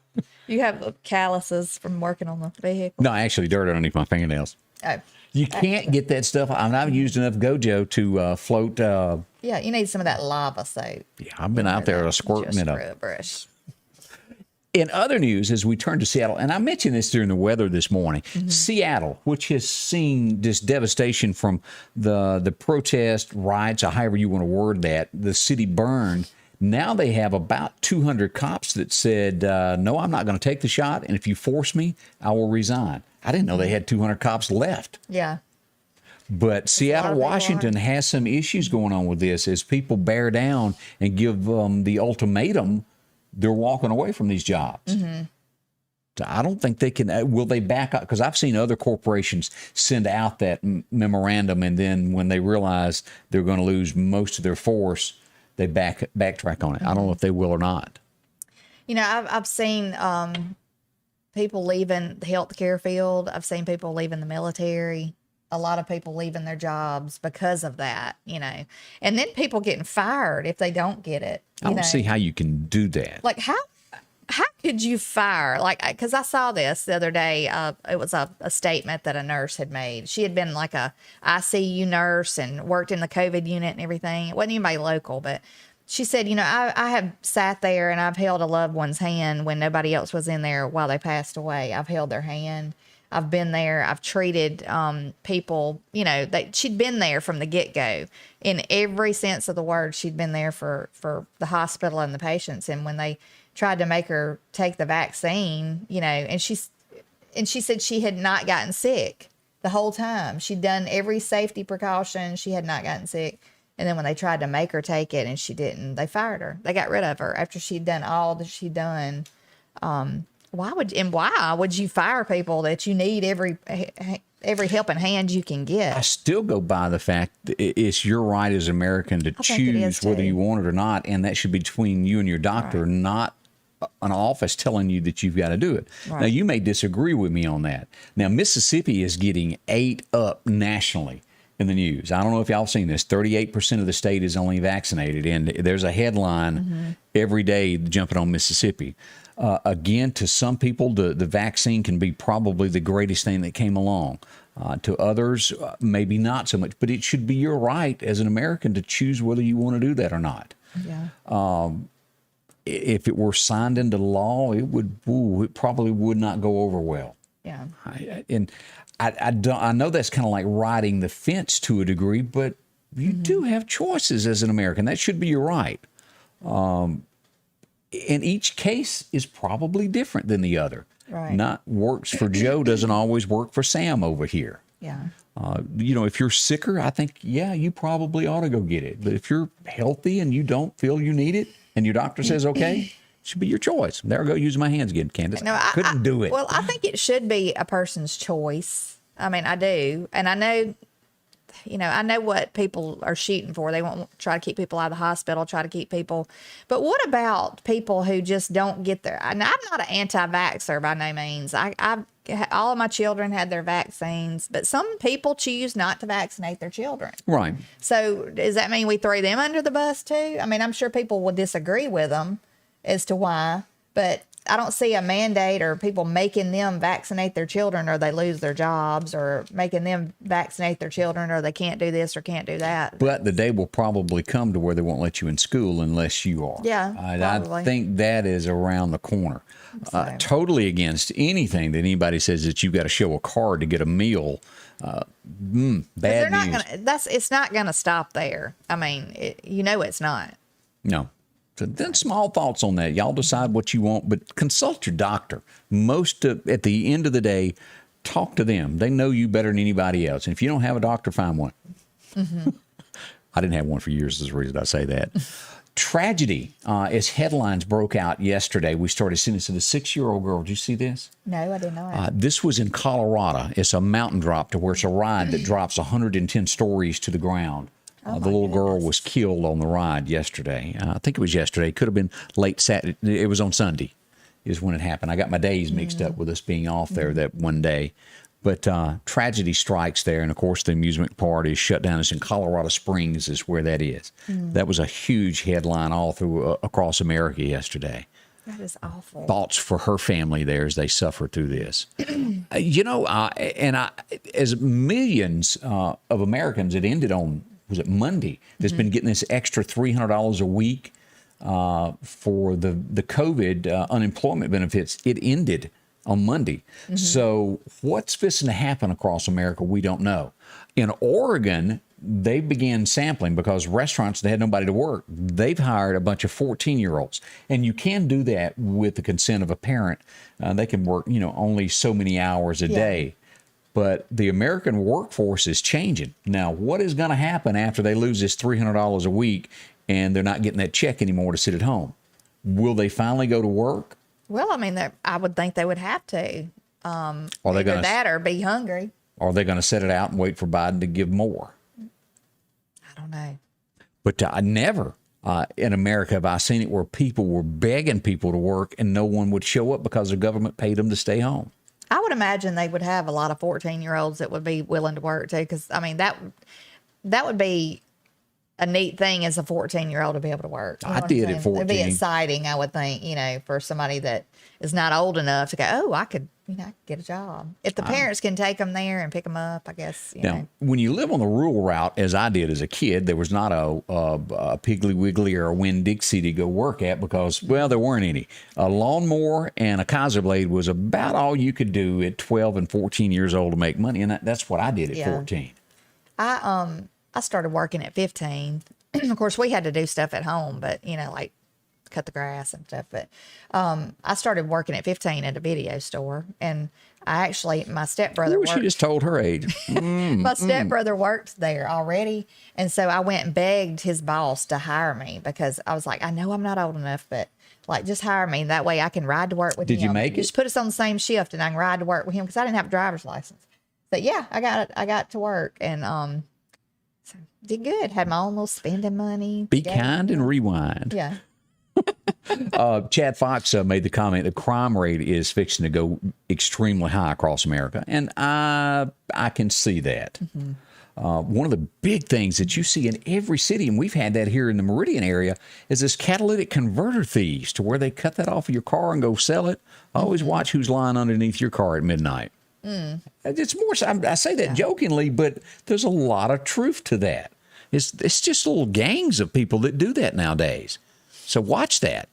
Speaker 3: You have calluses from working on the vehicle?
Speaker 2: No, actually dirt underneath my fingernails.
Speaker 3: Oh.
Speaker 2: You can't get that stuff. I've used enough Gojo to float.
Speaker 3: Yeah, you need some of that lava soap.
Speaker 2: Yeah, I've been out there squirting it up.
Speaker 3: Brush.
Speaker 2: In other news, as we turn to Seattle, and I mentioned this during the weather this morning, Seattle, which has seen this devastation from the protest, riots, or however you want to word that, the city burned. Now they have about 200 cops that said, no, I'm not going to take the shot, and if you force me, I will resign. I didn't know they had 200 cops left.
Speaker 3: Yeah.
Speaker 2: But Seattle, Washington has some issues going on with this. As people bear down and give the ultimatum, they're walking away from these jobs. So I don't think they can. Will they back up? Because I've seen other corporations send out that memorandum, and then when they realize they're going to lose most of their force, they backtrack on it. I don't know if they will or not.
Speaker 3: You know, I've seen people leaving the healthcare field. I've seen people leaving the military. A lot of people leaving their jobs because of that, you know. And then people getting fired if they don't get it.
Speaker 2: I don't see how you can do that.
Speaker 3: Like, how could you fire? Like, because I saw this the other day. It was a statement that a nurse had made. She had been like a ICU nurse and worked in the COVID unit and everything. It wasn't anybody local, but she said, you know, I have sat there and I've held a loved one's hand when nobody else was in there while they passed away. I've held their hand. I've been there. I've treated people, you know, she'd been there from the get-go. In every sense of the word, she'd been there for the hospital and the patients. And when they tried to make her take the vaccine, you know, and she said she had not gotten sick the whole time. She'd done every safety precaution. She had not gotten sick. And then when they tried to make her take it and she didn't, they fired her. They got rid of her after she'd done all that she'd done. Why would you fire people that you need every helping hand you can get?
Speaker 2: I still go by the fact that it's your right as an American to choose whether you want it or not, and that should be between you and your doctor, not an office telling you that you've got to do it. Right. Now, you may disagree with me on that. Now, Mississippi is getting ate up nationally in the news. I don't know if y'all seen this. 38% of the state is only vaccinated, and there's a headline every day jumping on Mississippi. Again, to some people, the vaccine can be probably the greatest thing that came along. To others, maybe not so much. But it should be your right as an American to choose whether you want to do that or not. Yeah. If it were signed into law, it probably would not go over well.
Speaker 3: Yeah.
Speaker 2: I know that's kind of like riding the fence to a degree, but you do have choices as an American. That should be your right. And each case is probably different than the other.
Speaker 3: Right.
Speaker 2: Not works for Joe doesn't always work for Sam over here.
Speaker 3: Yeah.
Speaker 2: You know, if you're sicker, I think, you probably ought to go get it. But if you're healthy and you don't feel you need it and your doctor says, okay, it should be your choice. There I go, using my hands again, Candace.
Speaker 3: No,
Speaker 2: Couldn't do it.
Speaker 3: Well, I think it should be a person's choice. I mean, I do. And I know, you know, I know what people are shooting for. They want to try to keep people out of the hospital, try to keep people. But what about people who just don't get there? And I'm not an anti-vaxxer by no means. All of my children had their vaccines, but some people choose not to vaccinate their children.
Speaker 2: Right.
Speaker 3: So does that mean we throw them under the bus too? I mean, I'm sure people will disagree with them as to why, but I don't see a mandate or people making them vaccinate their children or they lose their jobs, or making them vaccinate their children or they can't do this or can't do that.
Speaker 2: But the day will probably come to where they won't let you in school unless you are.
Speaker 3: Yeah, probably.
Speaker 2: I think that is around the corner. Totally against anything that anybody says that you've got to show a card to get a meal. Bad news.
Speaker 3: It's not going to stop there. I mean, it's not.
Speaker 2: No. So then small thoughts on that. Y'all decide what you want, but consult your doctor. At the end of the day, talk to them. They know you better than anybody else. And if you don't have a doctor, find one. I didn't have one for years, is the reason I say that. Tragedy, as headlines broke out yesterday, we started seeing this. A 6-year-old girl. Did you see this?
Speaker 3: No, I did not.
Speaker 2: This was in Colorado. It's a mountain drop to where it's a ride that drops 110 stories to the ground. The little girl was killed on the ride yesterday. I think it was yesterday. It could have been late Saturday. It was on Sunday is when it happened. I got my days mixed up with us being off there that one day. But tragedy strikes there. And, of course, the amusement park is shut down. It's in Colorado Springs is where that is. That was a huge headline all through across America yesterday.
Speaker 3: That is awful. Thoughts
Speaker 2: for her family there as they suffer through this. As millions of Americans, it ended on, was it Monday, that's been getting this extra $300 a week for the COVID unemployment benefits. It ended on Monday. So what's fixing to happen across America, we don't know. In Oregon, they began sampling because restaurants, they had nobody to work. They've hired a bunch of 14-year-olds. And you can do that with the consent of a parent. They can work, only so many hours a day. But the American workforce is changing. Now, what is going to happen after they lose this $300 a week and they're not getting that check anymore to sit at home? Will they finally go to work?
Speaker 3: Well, I mean, I would think they would have to.
Speaker 2: Are they
Speaker 3: Either
Speaker 2: going
Speaker 3: that or be hungry.
Speaker 2: Are they going to set it out and wait for Biden to give more?
Speaker 3: I don't know.
Speaker 2: But I never in America have I seen it where people were begging people to work and no one would show up because the government paid them to stay home.
Speaker 3: I would imagine they would have a lot of 14-year-olds that would be willing to work too, because I mean that would be a neat thing as a 14-year-old to be able to work. You know
Speaker 2: I
Speaker 3: what I'm
Speaker 2: did
Speaker 3: saying?
Speaker 2: at 14.
Speaker 3: It'd be exciting, I would think, for somebody that is not old enough to go, oh, I could get a job. If the parents can take them there and pick them up, I guess.
Speaker 2: Now, when you live on the rural route, as I did as a kid, there was not a Piggly Wiggly or a Winn-Dixie to go work at because, well, there weren't any. A lawnmower and a Kaiser blade was about all you could do at 12 and 14 years old to make money, and that's what I did at 14.
Speaker 3: I started working at 15. Of course, we had to do stuff at home, but, like cut the grass and stuff. But I started working at 15 at a video store. And my stepbrother worked.
Speaker 2: She just told her age.
Speaker 3: My stepbrother worked there already. And so I went and begged his boss to hire me because I was like, I know I'm not old enough, but just hire me. That way I can ride to work with him.
Speaker 2: Did you make it?
Speaker 3: Just put us on the same shift and I can ride to work with him because I didn't have a driver's license. But yeah, I got to work and so did good. Had my own little spending money.
Speaker 2: Be kind and rewind.
Speaker 3: Yeah.
Speaker 2: Chad Fox made the comment the crime rate is fixing to go extremely high across America, and I can see that. One of the big things that you see in every city, and we've had that here in the Meridian area, is this catalytic converter thieves to where they cut that off of your car and go sell it. Always watch who's lying underneath your car at midnight. It's more. I say that jokingly, but there's a lot of truth to that. It's just little gangs of people that do that nowadays. So watch that.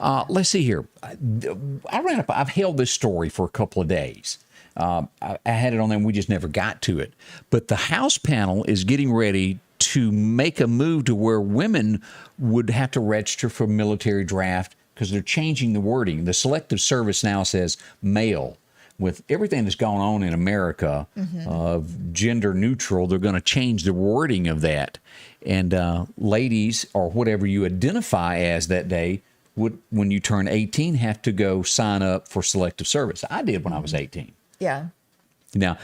Speaker 2: Let's see here. I've held this story for a couple of days. I had it on there and we just never got to it. But the House panel is getting ready to make a move to where women would have to register for military draft because they're changing the wording. The Selective Service now says male. With everything that's gone on in America, gender neutral, they're going to change the wording of that. And ladies, or whatever you identify as that day, would, when you turn 18, have to go sign up for selective service. I did when I was 18.
Speaker 3: Yeah.
Speaker 2: Now,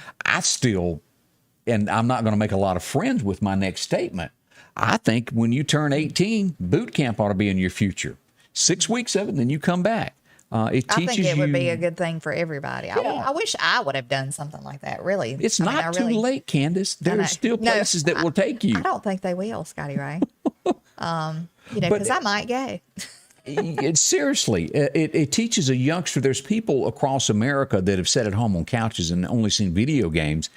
Speaker 2: and I'm not going to make a lot of friends with my next statement. I think when you turn 18, boot camp ought to be in your future. 6 weeks of it, and then you come back. It teaches you.
Speaker 3: I think it would be a good thing for everybody. Yeah. I wish I would have done something like that, really.
Speaker 2: It's not too late, Candace. There's still places that will take you.
Speaker 3: I don't think they will, Scotty Ray. Because I might go.
Speaker 2: Seriously, it teaches a youngster. There's people across America that have sat at home on couches and only seen video games.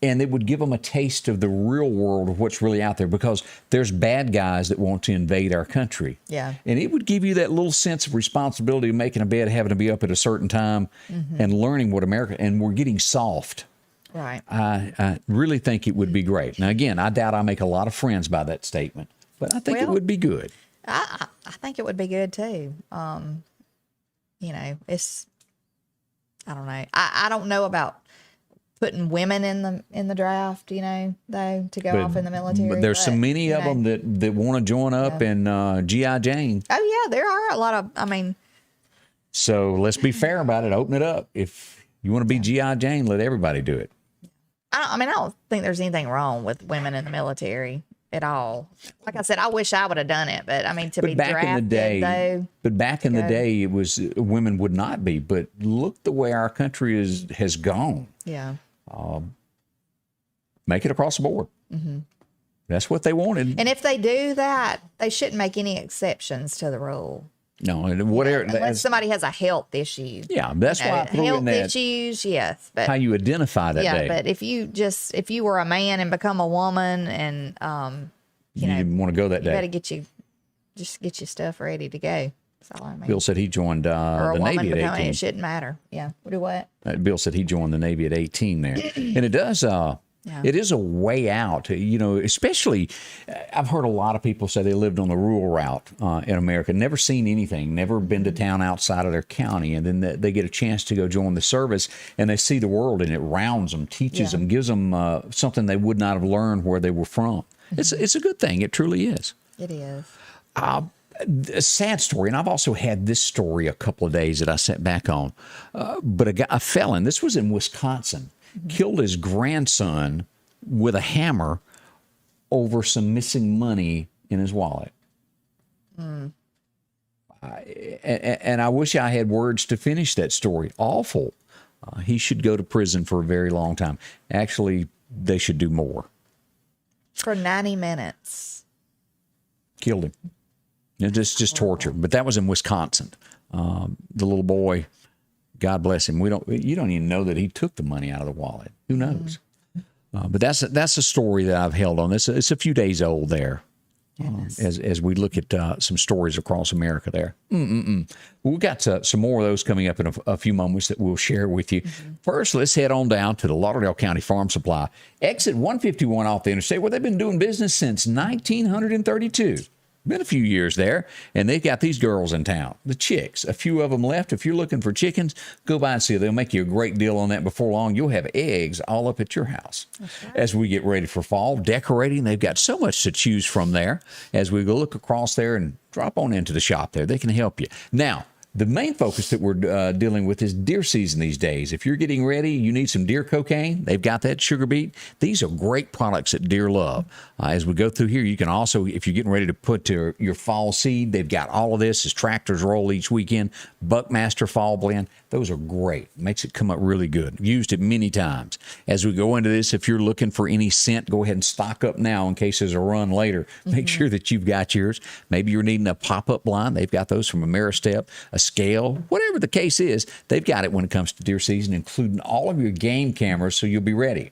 Speaker 2: And it would give them a taste of the real world of what's really out there because there's bad guys that want to invade our country.
Speaker 3: Yeah.
Speaker 2: And it would give you that little sense of responsibility of making a bed, having to be up at a certain time and learning what America, and we're getting soft.
Speaker 3: Right.
Speaker 2: I really think it would be great. Now, again, I doubt I make a lot of friends by that statement, but I think it would be good.
Speaker 3: I think it would be good too. I don't know. I don't know about putting women in the draft, though, to go off in the military.
Speaker 2: But there's so many of them that want to join up in G.I. Jane.
Speaker 3: Oh, yeah, there are a lot of,
Speaker 2: So let's be fair about it. Open it up. If you want to be G.I. Jane, let everybody do it.
Speaker 3: I don't think there's anything wrong with women in the military at all. Like I said, I wish I would have done it, but to be
Speaker 2: back
Speaker 3: drafted,
Speaker 2: in the day,
Speaker 3: though.
Speaker 2: But back in the day, it was women would not be. But look the way our country has gone.
Speaker 3: Yeah.
Speaker 2: Make it across the board. That's what they wanted.
Speaker 3: And if they do that, they shouldn't make any exceptions to the rule.
Speaker 2: No, whatever.
Speaker 3: Unless somebody has a health issue.
Speaker 2: Yeah, that's why I threw in that.
Speaker 3: Health issues, yes. But
Speaker 2: how you identify that day.
Speaker 3: Yeah, but if you were a man and become a woman and,
Speaker 2: you didn't want to go that day.
Speaker 3: You better get your stuff ready to go. That's all I mean.
Speaker 2: Bill said he joined the Navy at 18.
Speaker 3: It shouldn't matter. Yeah. Do what?
Speaker 2: Bill said he joined the Navy at 18 there. And it does,
Speaker 3: Yeah.
Speaker 2: It is a way out, especially I've heard a lot of people say they lived on the rural route in America, never seen anything, never been to town outside of their county. And then they get a chance to go join the service and they see the world and it rounds them, teaches them, gives them something they would not have learned where they were from. It's a good thing. It truly is.
Speaker 3: It is.
Speaker 2: A sad story, and I've also had this story a couple of days that I sat back on. But a felon, this was in Wisconsin, killed his grandson with a hammer over some missing money in his wallet. And I wish I had words to finish that story. Awful. He should go to prison for a very long time. Actually, they should do more.
Speaker 3: For 90 minutes.
Speaker 2: Killed him. It's just torture. But that was in Wisconsin. The little boy, God bless him. You don't even know that he took the money out of the wallet. Who knows? But that's a story that I've held on. It's a few days old there. As we look at some stories across America there. We've got some more of those coming up in a few moments that we'll share with you. First, let's head on down to the Lauderdale County Farm Supply. Exit 151 off the interstate, where they've been doing business since 1932. Been a few years there, and they've got these girls in town, the chicks. A few of them left. If you're looking for chickens, go by and see. They'll make you a great deal on that. Before long, you'll have eggs all up at your house. Right. As we get ready for fall, decorating, they've got so much to choose from there. As we go look across there and drop on into the shop there, they can help you. Now, the main focus that we're dealing with is deer season these days. If you're getting ready, you need some deer cocaine. They've got that sugar beet. These are great products that deer love. As we go through here, you can also, if you're getting ready to put your fall seed, they've got all of this as tractors roll each weekend. Buckmaster Fall Blend. Those are great. Makes it come up really good. Used it many times. As we go into this, if you're looking for any scent, go ahead and stock up now in case there's a run later. Make sure that you've got yours. Maybe you're needing a pop-up blind. They've got those from Ameristep, a scale, whatever the case is. They've got it when it comes to deer season, including all of your game cameras, so you'll be ready.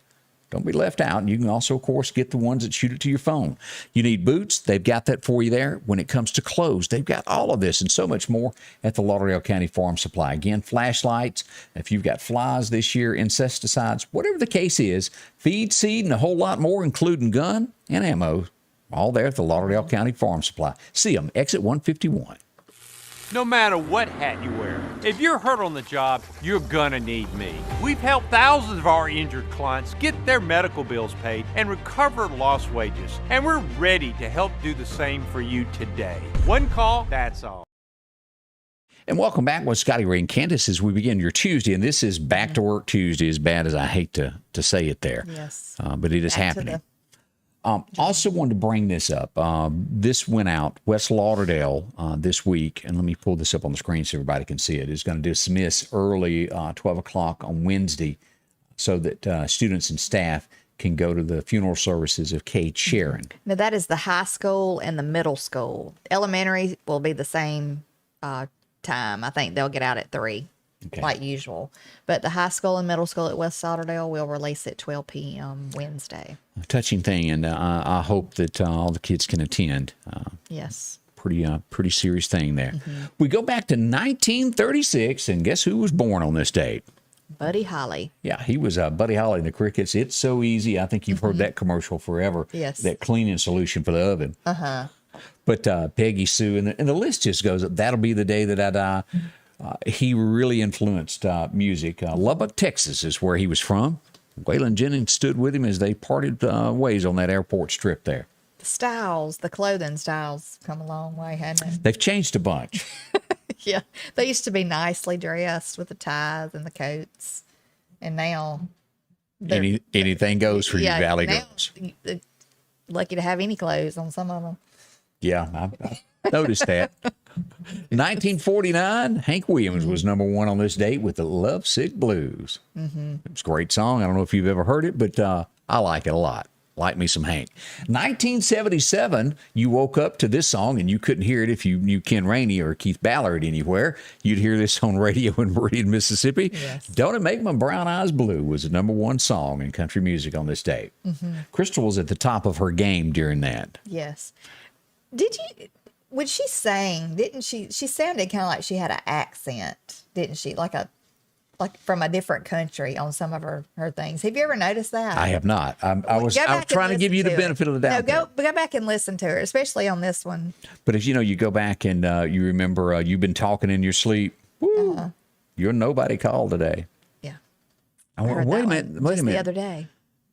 Speaker 2: Don't be left out. You can also, of course, get the ones that shoot it to your phone. You need boots. They've got that for you there. When it comes to clothes, they've got all of this and so much more at the Lauderdale County Farm Supply. Again, flashlights. If you've got flies this year, insecticides, whatever the case is, feed, seed, and a whole lot more, including gun and ammo, all there at the Lauderdale County Farm Supply. See them, exit 151.
Speaker 5: No matter what hat you wear, if you're hurt on the job, you're gonna need me. We've helped thousands of our injured clients get their medical bills paid and recover lost wages. And we're ready to help do the same for you today. One call, that's all.
Speaker 2: And welcome back with Scotty Ray and Candace as we begin your Tuesday. And this is Back to Work Tuesday, as bad as I hate to say it there.
Speaker 3: Yes.
Speaker 2: But it is happening. Also wanted to bring this up. This went out, West Lauderdale, this week, and let me pull this up on the screen so everybody can see it. It's going to dismiss early 12 o'clock on Wednesday so that students and staff can go to the funeral services of Kate Sharon.
Speaker 3: Now, that is the high school and the middle school. Elementary will be the same time. I think they'll get out at 3. Okay. Like usual. But the high school and middle school at West Lauderdale will release at 12 p.m. Wednesday. A
Speaker 2: touching thing, and I hope that all the kids can attend.
Speaker 3: Yes.
Speaker 2: Pretty serious thing there. We go back to 1936, and guess who was born on this date?
Speaker 3: Buddy Holly.
Speaker 2: Yeah, he was Buddy Holly and the Crickets. It's so easy. I think you've heard that commercial forever.
Speaker 3: Yes.
Speaker 2: That cleaning solution for the oven. But Peggy Sue, and the list just goes, that'll be the day that I die. He really influenced music. Lubbock, Texas is where he was from. Waylon Jennings stood with him as they parted ways on that airport strip there.
Speaker 3: The styles, the clothing styles come a long way, haven't they?
Speaker 2: They've changed a bunch.
Speaker 3: Yeah. They used to be nicely dressed with the ties and the coats. And now...
Speaker 2: anything goes for you Valley girls.
Speaker 3: Lucky to have any clothes on some of them.
Speaker 2: Yeah, I noticed that. 1949, Hank Williams was number 1 on this date with the Lovesick Blues. It was a great song. I don't know if you've ever heard it, but I like it a lot. Like me some Hank. 1977, you woke up to this song, and you couldn't hear it if you knew Ken Rainey or Keith Ballard anywhere. You'd hear this on radio in Meridian, Mississippi. Yes. Don't It Make My Brown Eyes Blue was the number 1 song in country music on this date. Crystal was at the top of her game during that.
Speaker 3: Yes. When she sang, didn't she sounded kind of like she had an accent, didn't she? Like a like from a different country on some of her things. Have you ever noticed that?
Speaker 2: I have not. I was trying to give you the benefit of the doubt.
Speaker 3: No, go back and listen to her, especially on this one.
Speaker 2: But if you go back and you remember you've been talking in your sleep. Woo, you're nobody called today.
Speaker 3: Yeah.
Speaker 2: Wait a minute.
Speaker 3: The other day.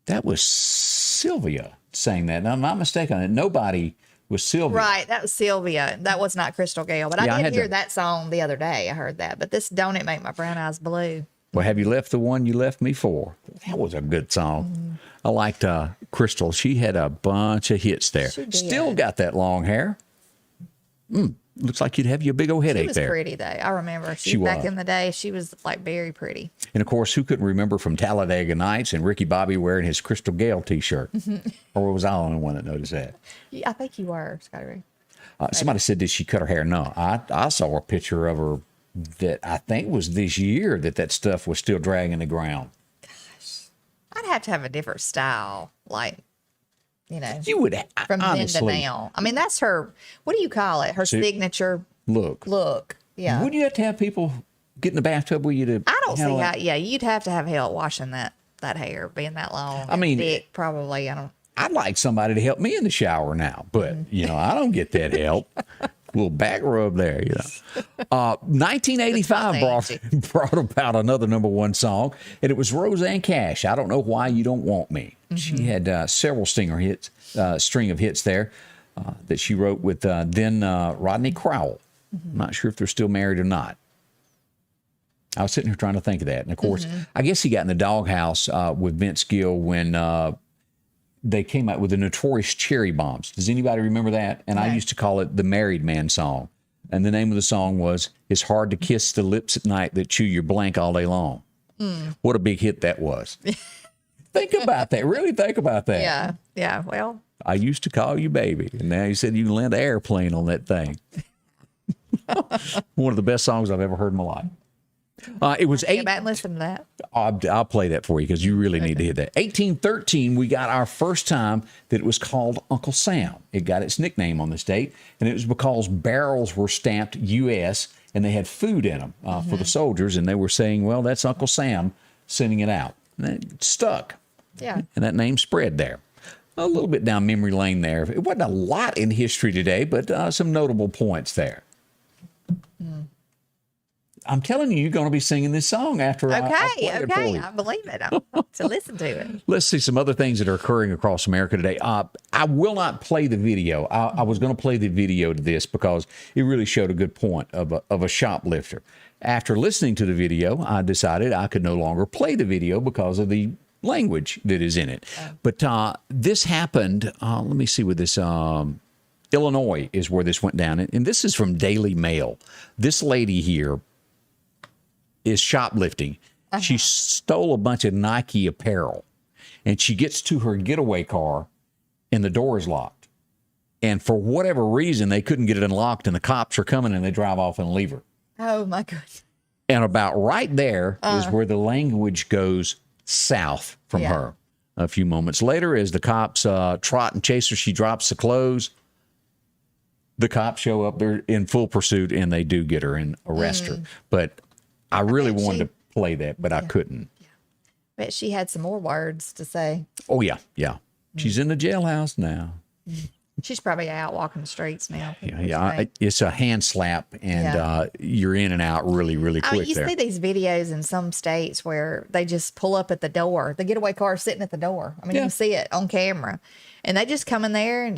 Speaker 2: That was Sylvia saying that. Now, I'm not mistaken. Nobody was Sylvia.
Speaker 3: Right. That was Sylvia. That was not Crystal Gale. But I did hear that song the other day. I heard that. But this Don't It Make My Brown Eyes Blue.
Speaker 2: Well, have you left the one you left me for? That was a good song. I liked Crystal. She had a bunch of hits there.
Speaker 3: She did.
Speaker 2: Still got that long hair. Looks like you'd have you a big old headache there.
Speaker 3: She was pretty, though. I remember.
Speaker 2: She was.
Speaker 3: Back in the day, she was, like, very pretty.
Speaker 2: And, of course, who couldn't remember from Talladega Nights and Ricky Bobby wearing his Crystal Gale T-shirt? Or was I the only one that noticed that?
Speaker 3: Yeah, I think you were, Scotty Ray.
Speaker 2: Somebody said, did she cut her hair? No. I saw a picture of her that I think was this year that stuff was still dragging the ground.
Speaker 3: Gosh. I'd have to have a different style, like,
Speaker 2: You would,
Speaker 3: from
Speaker 2: honestly.
Speaker 3: then to now. I mean, that's her, what do you call it? Her signature look. Yeah.
Speaker 2: Wouldn't you have to have people get in the bathtub with you to
Speaker 3: I don't see
Speaker 2: handle
Speaker 3: how,
Speaker 2: it?
Speaker 3: yeah, you'd have to have help washing that hair, being that long.
Speaker 2: I mean,
Speaker 3: thick, probably.
Speaker 2: I'd like somebody to help me in the shower now, but, I don't get that help. Little back rub there, 1985 brought about another #1 song, and it was Roseanne Cash. I Don't Know Why You Don't Want Me. She had several string of hits there that she wrote with then Rodney Crowell. I'm not sure if they're still married or not. I was sitting here trying to think of that, and of course, I guess he got in the doghouse with Vince Gill when they came out with the notorious Cherry Bombs. Does anybody remember that? And I used to call it the Married Man song. And the name of the song was It's Hard to Kiss the Lips at Night That Chew Your Blank All Day Long. What a big hit that was. Think about that. Really think about that.
Speaker 3: Yeah. Yeah. Well,
Speaker 2: I used to call you baby. And now you said you can land an airplane on that thing. One of the best songs I've ever heard in my life. It was
Speaker 3: go back and listen to that.
Speaker 2: I'll play that for you because you really need to hear that. 1813, we got our first time that it was called Uncle Sam. It got its nickname on this date, and it was because barrels were stamped U.S. and they had food in them for the soldiers, and they were saying, well, that's Uncle Sam sending it out. And it stuck.
Speaker 3: Yeah.
Speaker 2: And that name spread there. A little bit down memory lane there. It wasn't a lot in history today, but some notable points there. I'm telling you, you're going to be singing this song after I play it for you.
Speaker 3: I believe it. I want to listen to it.
Speaker 2: Let's see some other things that are occurring across America today. I will not play the video. I was going to play the video to this because it really showed a good point of a shoplifter. After listening to the video, I decided I could no longer play the video because of the language that is in it. But this happened, let me see what this, Illinois is where this went down. And this is from Daily Mail. This lady here is shoplifting. She stole a bunch of Nike apparel, and she gets to her getaway car, and the door is locked. And for whatever reason, they couldn't get it unlocked, and the cops are coming, and they drive off and leave her.
Speaker 3: Oh, my goodness.
Speaker 2: And about right there is where the language goes south from her. A few moments later, as the cops trot and chase her, she drops the clothes. The cops show up there in full pursuit, and they do get her and arrest her. But I really wanted to play that, but I couldn't.
Speaker 3: Yeah. Bet she had some more words to say.
Speaker 2: Oh, yeah. She's in the jailhouse now.
Speaker 3: She's probably out walking the streets now.
Speaker 2: Yeah. It's a hand slap, and you're in and out really, really quick
Speaker 3: you
Speaker 2: there.
Speaker 3: see these videos in some states where they just pull up at the door. The getaway car is sitting at the door. I mean, you can see it on camera. And they just come in there and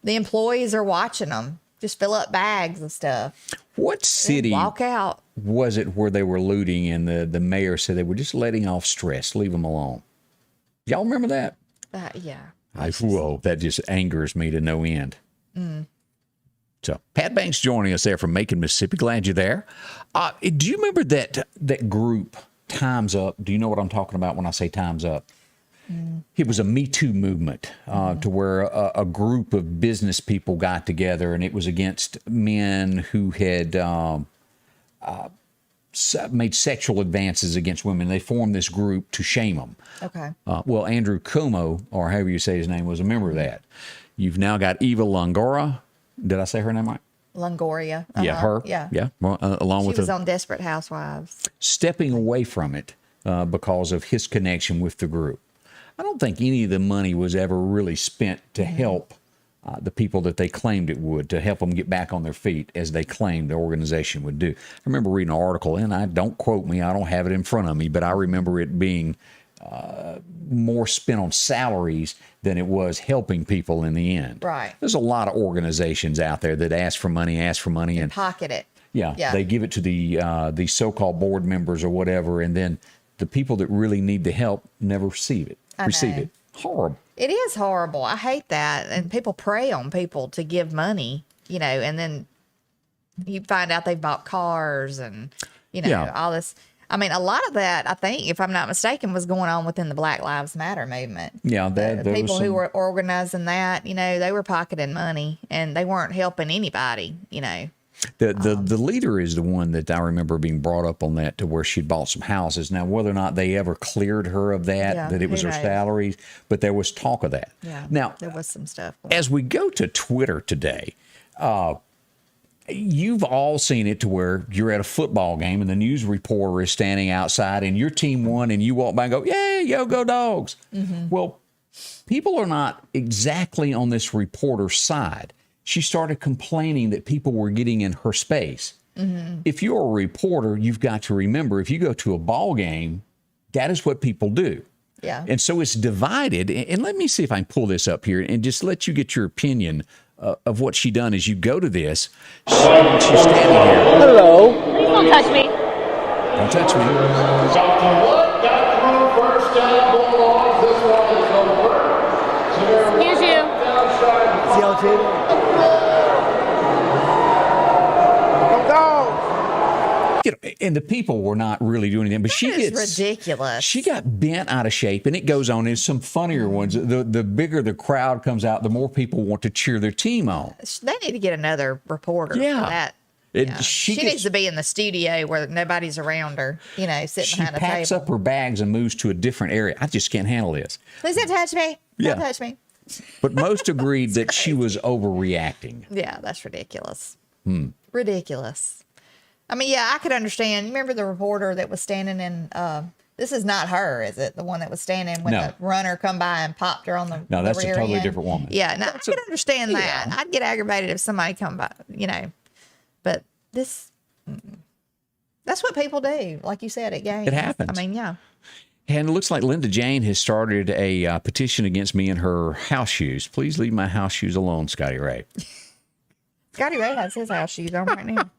Speaker 3: the employees are watching them. Just fill up bags and stuff.
Speaker 2: What city
Speaker 3: walk out
Speaker 2: was it where they were looting and the mayor said they were just letting off stress, leave them alone? Y'all remember that?
Speaker 3: Yeah.
Speaker 2: Whoa, that just angers me to no end. So Pat Banks joining us there from Macon, Mississippi. Glad you're there. Do you remember that group, Time's Up? Do you know what I'm talking about when I say Time's Up? It was a Me Too movement to where a group of business people got together, and it was against men who had made sexual advances against women. They formed this group to shame them.
Speaker 3: Okay.
Speaker 2: Well, Andrew Cuomo, or however you say his name, was a member of that. You've now got Eva Longoria. Did I say her name right?
Speaker 3: Longoria.
Speaker 2: Yeah, her.
Speaker 3: Yeah.
Speaker 2: Well, along
Speaker 3: She
Speaker 2: with
Speaker 3: was on Desperate Housewives.
Speaker 2: stepping away from it because of his connection with the group. I don't think any of the money was ever really spent to help the people that they claimed it would, to help them get back on their feet as they claimed the organization would do. I remember reading an article, and don't quote me, I don't have it in front of me, but I remember it being more spent on salaries than it was helping people in the end.
Speaker 3: Right.
Speaker 2: There's a lot of organizations out there that ask for money, and
Speaker 3: Pocket it.
Speaker 2: yeah, they give it to the so-called board members or whatever, and then the people that really need the help never receive it.
Speaker 3: know.
Speaker 2: Horrible.
Speaker 3: It is horrible. I hate that. And people prey on people to give money, and then you find out they've bought cars and, all this. I mean, a lot of that, I think, if I'm not mistaken, was going on within the Black Lives Matter movement.
Speaker 2: Yeah,
Speaker 3: The people who were organizing that, they were pocketing money and they weren't helping anybody,
Speaker 2: The leader is the one that I remember being brought up on that, to where she'd bought some houses. Now, whether or not they ever cleared her of that it was
Speaker 3: who
Speaker 2: her
Speaker 3: knows?
Speaker 2: salaries, but there was talk of that.
Speaker 3: Yeah.
Speaker 2: Now,
Speaker 3: there was some stuff.
Speaker 2: as we go to Twitter today, you've all seen it, to where you're at a football game and the news reporter is standing outside and your team won, and you walk by and go, "Yay, yo, go Dogs."
Speaker 3: Mm-hmm.
Speaker 2: Well, people are not exactly on this reporter's side. She started complaining that people were getting in her space. Mm-hmm. If you're a reporter, you've got to remember, if you go to a ball game, that is what people do.
Speaker 3: Yeah.
Speaker 2: And so it's divided. And let me see if I can pull this up here and just let you get your opinion of what she done as you go to this. She's standing here.
Speaker 6: Hello. Please don't touch me.
Speaker 2: Don't touch me.
Speaker 6: Excuse you.
Speaker 2: And the people were not really doing anything, but she
Speaker 3: That is
Speaker 2: gets
Speaker 3: ridiculous.
Speaker 2: She got bent out of shape, and it goes on. There's some funnier ones. The bigger the crowd comes out, the more people want to cheer their team on.
Speaker 3: They need to get another reporter
Speaker 2: Yeah.
Speaker 3: for that. She needs to be in the studio where nobody's around her, sitting
Speaker 2: She
Speaker 3: behind a
Speaker 2: packs
Speaker 3: table.
Speaker 2: up her bags and moves to a different area. I just can't handle this.
Speaker 3: Please don't touch me.
Speaker 2: Yeah.
Speaker 3: Don't touch me.
Speaker 2: But most agreed that she was overreacting.
Speaker 3: Yeah, that's ridiculous. Ridiculous. I mean, yeah, I could understand. You remember the reporter that was standing in, this is not her, is it? The one that was standing when
Speaker 2: No.
Speaker 3: the runner come by and popped her on the
Speaker 2: No, that's a
Speaker 3: rear
Speaker 2: totally
Speaker 3: end?
Speaker 2: different woman.
Speaker 3: Yeah, no, I could understand that.
Speaker 2: yeah.
Speaker 3: I'd get aggravated if somebody come by, But this, that's what people do. Like you said, at games.
Speaker 2: It happens.
Speaker 3: I mean, yeah.
Speaker 2: And it looks like Linda Jane has started a petition against me and her house shoes. Please leave my house shoes alone, Scotty Ray.
Speaker 3: Scotty Ray has his house shoes on right now.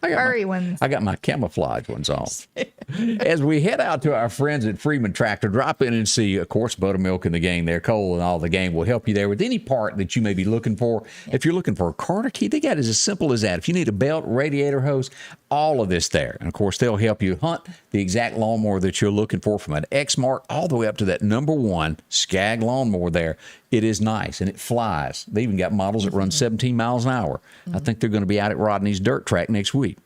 Speaker 2: I got
Speaker 3: Furry ones.
Speaker 2: I got my camouflage ones on. As we head out to our friends at Freeman Tractor, drop in and see, of course, Buttermilk and the gang there. Cole and all the gang will help you there with any part that you may be looking for. If you're looking for a Carter key, they got it as simple as that. If you need a belt, radiator hose, all of this there. And, of course, they'll help you hunt the exact lawnmower that you're looking for, from an X-Mark all the way up to that #1 Skag lawnmower there. It is nice, and it flies. They even got models that run 17 miles an hour. I think they're going to be out at Rodney's dirt track next week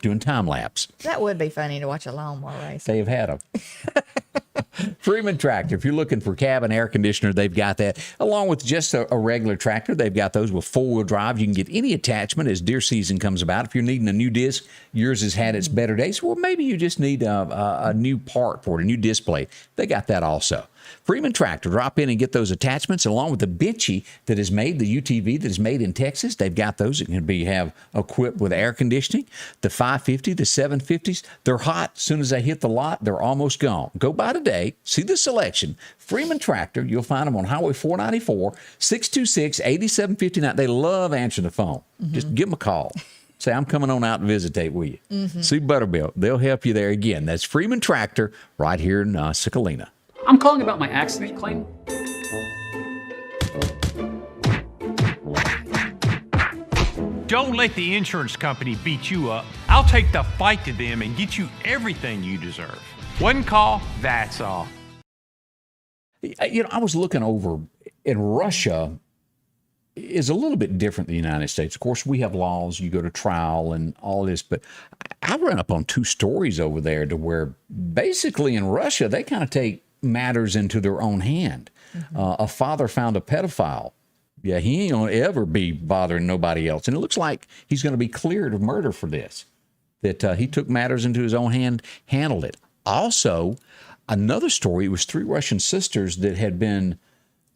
Speaker 2: doing time lapse.
Speaker 3: That would be funny to watch a lawnmower race.
Speaker 2: They have had them. Freeman Tractor. If you're looking for cabin air conditioner, they've got that. Along with just a regular tractor, they've got those with four-wheel drive. You can get any attachment as deer season comes about. If you're needing a new disc, yours has had its better days. Well, maybe you just need a new part for it, a new display. They got that also. Freeman Tractor, drop in and get those attachments along with the Benchy that is made, the UTV that is made in Texas. They've got those that can have equipped with air conditioning. The 550, the 750s, they're hot. As soon as they hit the lot, they're almost gone. Go by today, see the selection. Freeman Tractor, you'll find them on Highway 494, 626-8759. They love answering the phone. Just give them a call. Say, I'm coming on out and visitate with you. See Buttermilk. They'll help you there again. That's Freeman Tractor right here in Sicalina.
Speaker 7: I'm calling about my accident claim.
Speaker 5: Don't let the insurance company beat you up. I'll take the fight to them and get you everything you deserve. One call, that's all.
Speaker 2: I was looking over, in Russia is a little bit different than the United States. Of course, we have laws, you go to trial and all this, but I ran up on two stories over there to where basically in Russia, they kind of take matters into their own hand. A father found a pedophile Yeah, he ain't gonna ever be bothering nobody else. And it looks like he's going to be cleared of murder for this. That he took matters into his own hand, handled it. Also, another story, it was 3 Russian sisters that had been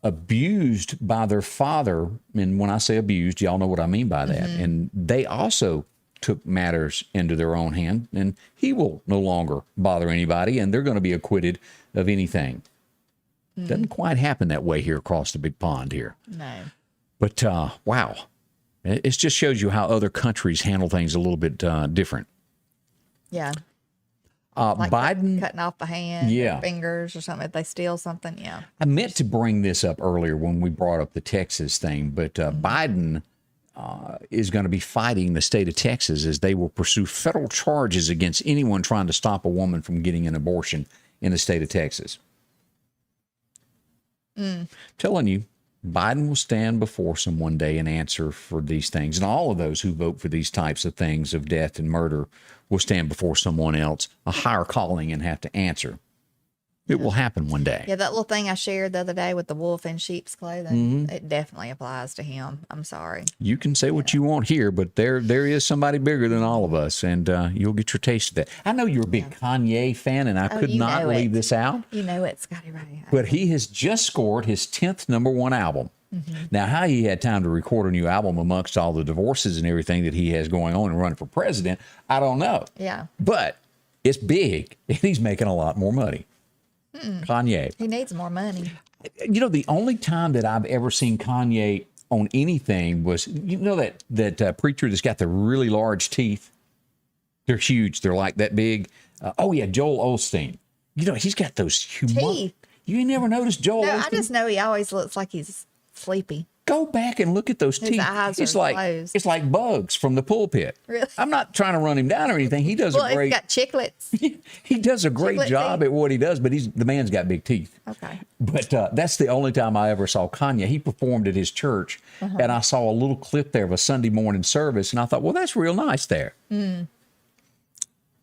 Speaker 2: abused by their father. And when I say abused, y'all know what I mean by that. And they also took matters into their own hand. And he will no longer bother anybody, and they're going to be acquitted of anything. Doesn't quite happen that way here across the big pond here.
Speaker 3: No.
Speaker 2: But, wow. It just shows you how other countries handle things a little bit different.
Speaker 3: Yeah. Like
Speaker 2: Biden.
Speaker 3: cutting off the hand,
Speaker 2: Yeah.
Speaker 3: or fingers or something. If they steal something, yeah.
Speaker 2: I meant to bring this up earlier when we brought up the Texas thing, but Biden is going to be fighting the state of Texas as they will pursue federal charges against anyone trying to stop a woman from getting an abortion in the state of Texas. Telling you, Biden will stand before some one day and answer for these things. And all of those who vote for these types of things of death and murder will stand before someone else, a higher calling, and have to answer. It will happen one day.
Speaker 3: Yeah, that little thing I shared the other day with the wolf in sheep's clothing, it definitely applies to him. I'm sorry.
Speaker 2: You can say what you want here, but there is somebody bigger than all of us, and you'll get your taste of that. I know you're a big Kanye fan, and I could
Speaker 3: you
Speaker 2: not
Speaker 3: know
Speaker 2: leave
Speaker 3: it.
Speaker 2: this out.
Speaker 3: You know it, Scotty Ray.
Speaker 2: But he has just scored his 10th #1 album. Now, how he had time to record a new album amongst all the divorces and everything that he has going on and running for president, I don't know.
Speaker 3: Yeah.
Speaker 2: But it's big, and he's making a lot more money. Kanye.
Speaker 3: He needs more money.
Speaker 2: You know, the only time that I've ever seen Kanye on anything was, you know, that preacher that's got the really large teeth? They're huge. They're like that big. Joel Osteen. You know, he's got those
Speaker 3: Teeth.
Speaker 2: You ain't never noticed Joel
Speaker 3: No,
Speaker 2: Osteen?
Speaker 3: I just know he always looks like he's sleepy.
Speaker 2: Go back and look at those
Speaker 3: His
Speaker 2: teeth.
Speaker 3: eyes
Speaker 2: It's
Speaker 3: are
Speaker 2: like
Speaker 3: closed.
Speaker 2: it's like bugs from the pulpit.
Speaker 3: Really?
Speaker 2: I'm not trying to run him down or anything. He does
Speaker 3: Well,
Speaker 2: a great.
Speaker 3: he's got chiclets.
Speaker 2: He does a great
Speaker 3: Chiclet
Speaker 2: job
Speaker 3: teeth.
Speaker 2: at what he does, but the man's got big teeth.
Speaker 3: Okay.
Speaker 2: But that's the only time I ever saw Kanye. He performed at his church, and I saw a little clip there of a Sunday morning service, and I thought, well, that's real nice there.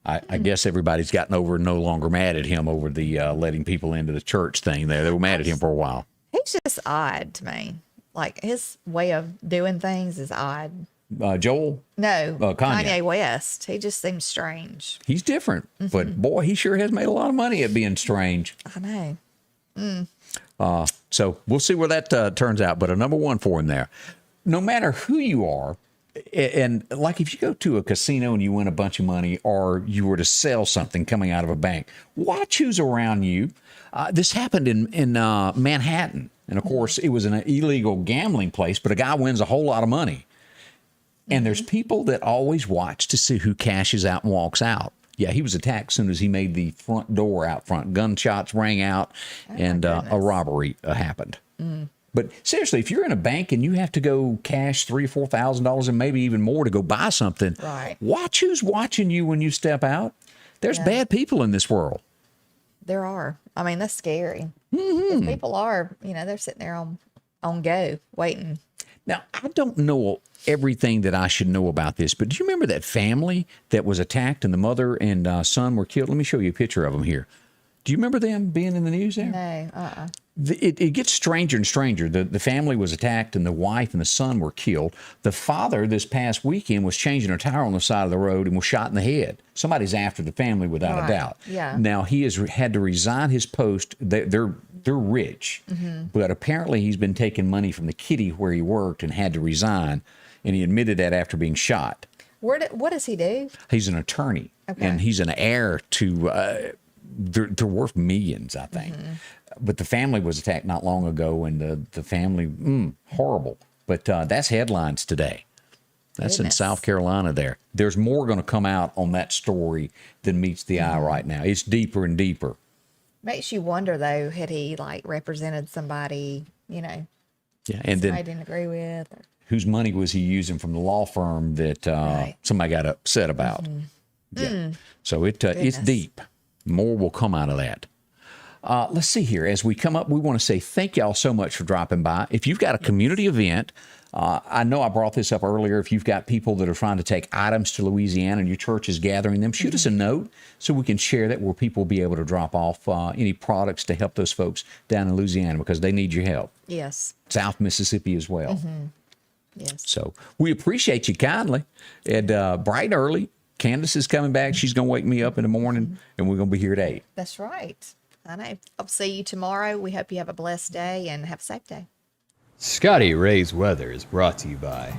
Speaker 2: I guess everybody's gotten over and no longer mad at him over the letting people into the church thing there. They were mad at him for a while.
Speaker 3: He's just odd to me. Like his way of doing things is odd.
Speaker 2: Joel,
Speaker 3: No,
Speaker 2: Kanye.
Speaker 3: Kanye West. He just seems strange.
Speaker 2: he's different, but boy, he sure has made a lot of money at being strange.
Speaker 3: I know.
Speaker 2: So we'll see where that turns out. But a #1 for him there. No matter who you are, and like if you go to a casino and you win a bunch of money, or you were to sell something coming out of a bank, watch who's around you. This happened in Manhattan. And of course, it was an illegal gambling place, but a guy wins a whole lot of money. And there's people that always watch to see who cashes out and walks out. Yeah, he was attacked as soon as he made the front door out front. Gunshots rang out, and a robbery happened. But seriously, if you're in a bank and you have to go cash $3,000 or $4,000 and maybe even more to go buy something,
Speaker 3: Right.
Speaker 2: watch who's watching you when you step out. There's bad people in this world.
Speaker 3: There are. I mean, that's scary. 'Cause people are, they're sitting there on go, waiting.
Speaker 2: Now, I don't know everything that I should know about this, but do you remember that family that was attacked and the mother and son were killed? Let me show you a picture of them here. Do you remember them being in the news there?
Speaker 3: No,
Speaker 2: It gets stranger and stranger. The family was attacked and the wife and the son were killed. The father this past weekend was changing a tire on the side of the road and was shot in the head. Somebody's after the family without a
Speaker 3: Right.
Speaker 2: doubt.
Speaker 3: Yeah.
Speaker 2: Now he has had to resign his post. They're rich, but apparently he's been taking money from the kitty where he worked and had to resign. And he admitted that after being shot.
Speaker 3: what does he do?
Speaker 2: He's an attorney,
Speaker 3: Okay.
Speaker 2: and he's an heir to. They're worth millions, I think. But the family was attacked not long ago, and the family, horrible. But that's headlines today. That's in
Speaker 3: Goodness.
Speaker 2: South Carolina there. There's more going to come out on that story than meets the eye right now. It's deeper and deeper.
Speaker 3: Makes you wonder though, had he represented somebody,
Speaker 2: Yeah, and
Speaker 3: I
Speaker 2: then
Speaker 3: didn't agree with? Or,
Speaker 2: whose money was he using from the law firm that
Speaker 3: Right.
Speaker 2: somebody got upset about? Yeah. So it's
Speaker 3: Goodness.
Speaker 2: deep. More will come out of that. Let's see here. As we come up, we want to say thank y'all so much for dropping by. If you've got a community event, I know I brought this up earlier. If you've got people that are trying to take items to Louisiana and your church is gathering them, shoot us a note so we can share that where people will be able to drop off any products to help those folks down in Louisiana because they need your help.
Speaker 3: Yes.
Speaker 2: South Mississippi as well.
Speaker 3: Yes.
Speaker 2: So we appreciate you kindly. And bright and early, Candace is coming back. She's going to wake me up in the morning, and we're going to be here at 8.
Speaker 3: That's right. I know. I'll see you tomorrow. We hope you have a blessed day and have a safe day.
Speaker 1: Scotty Ray's Weather is brought to you by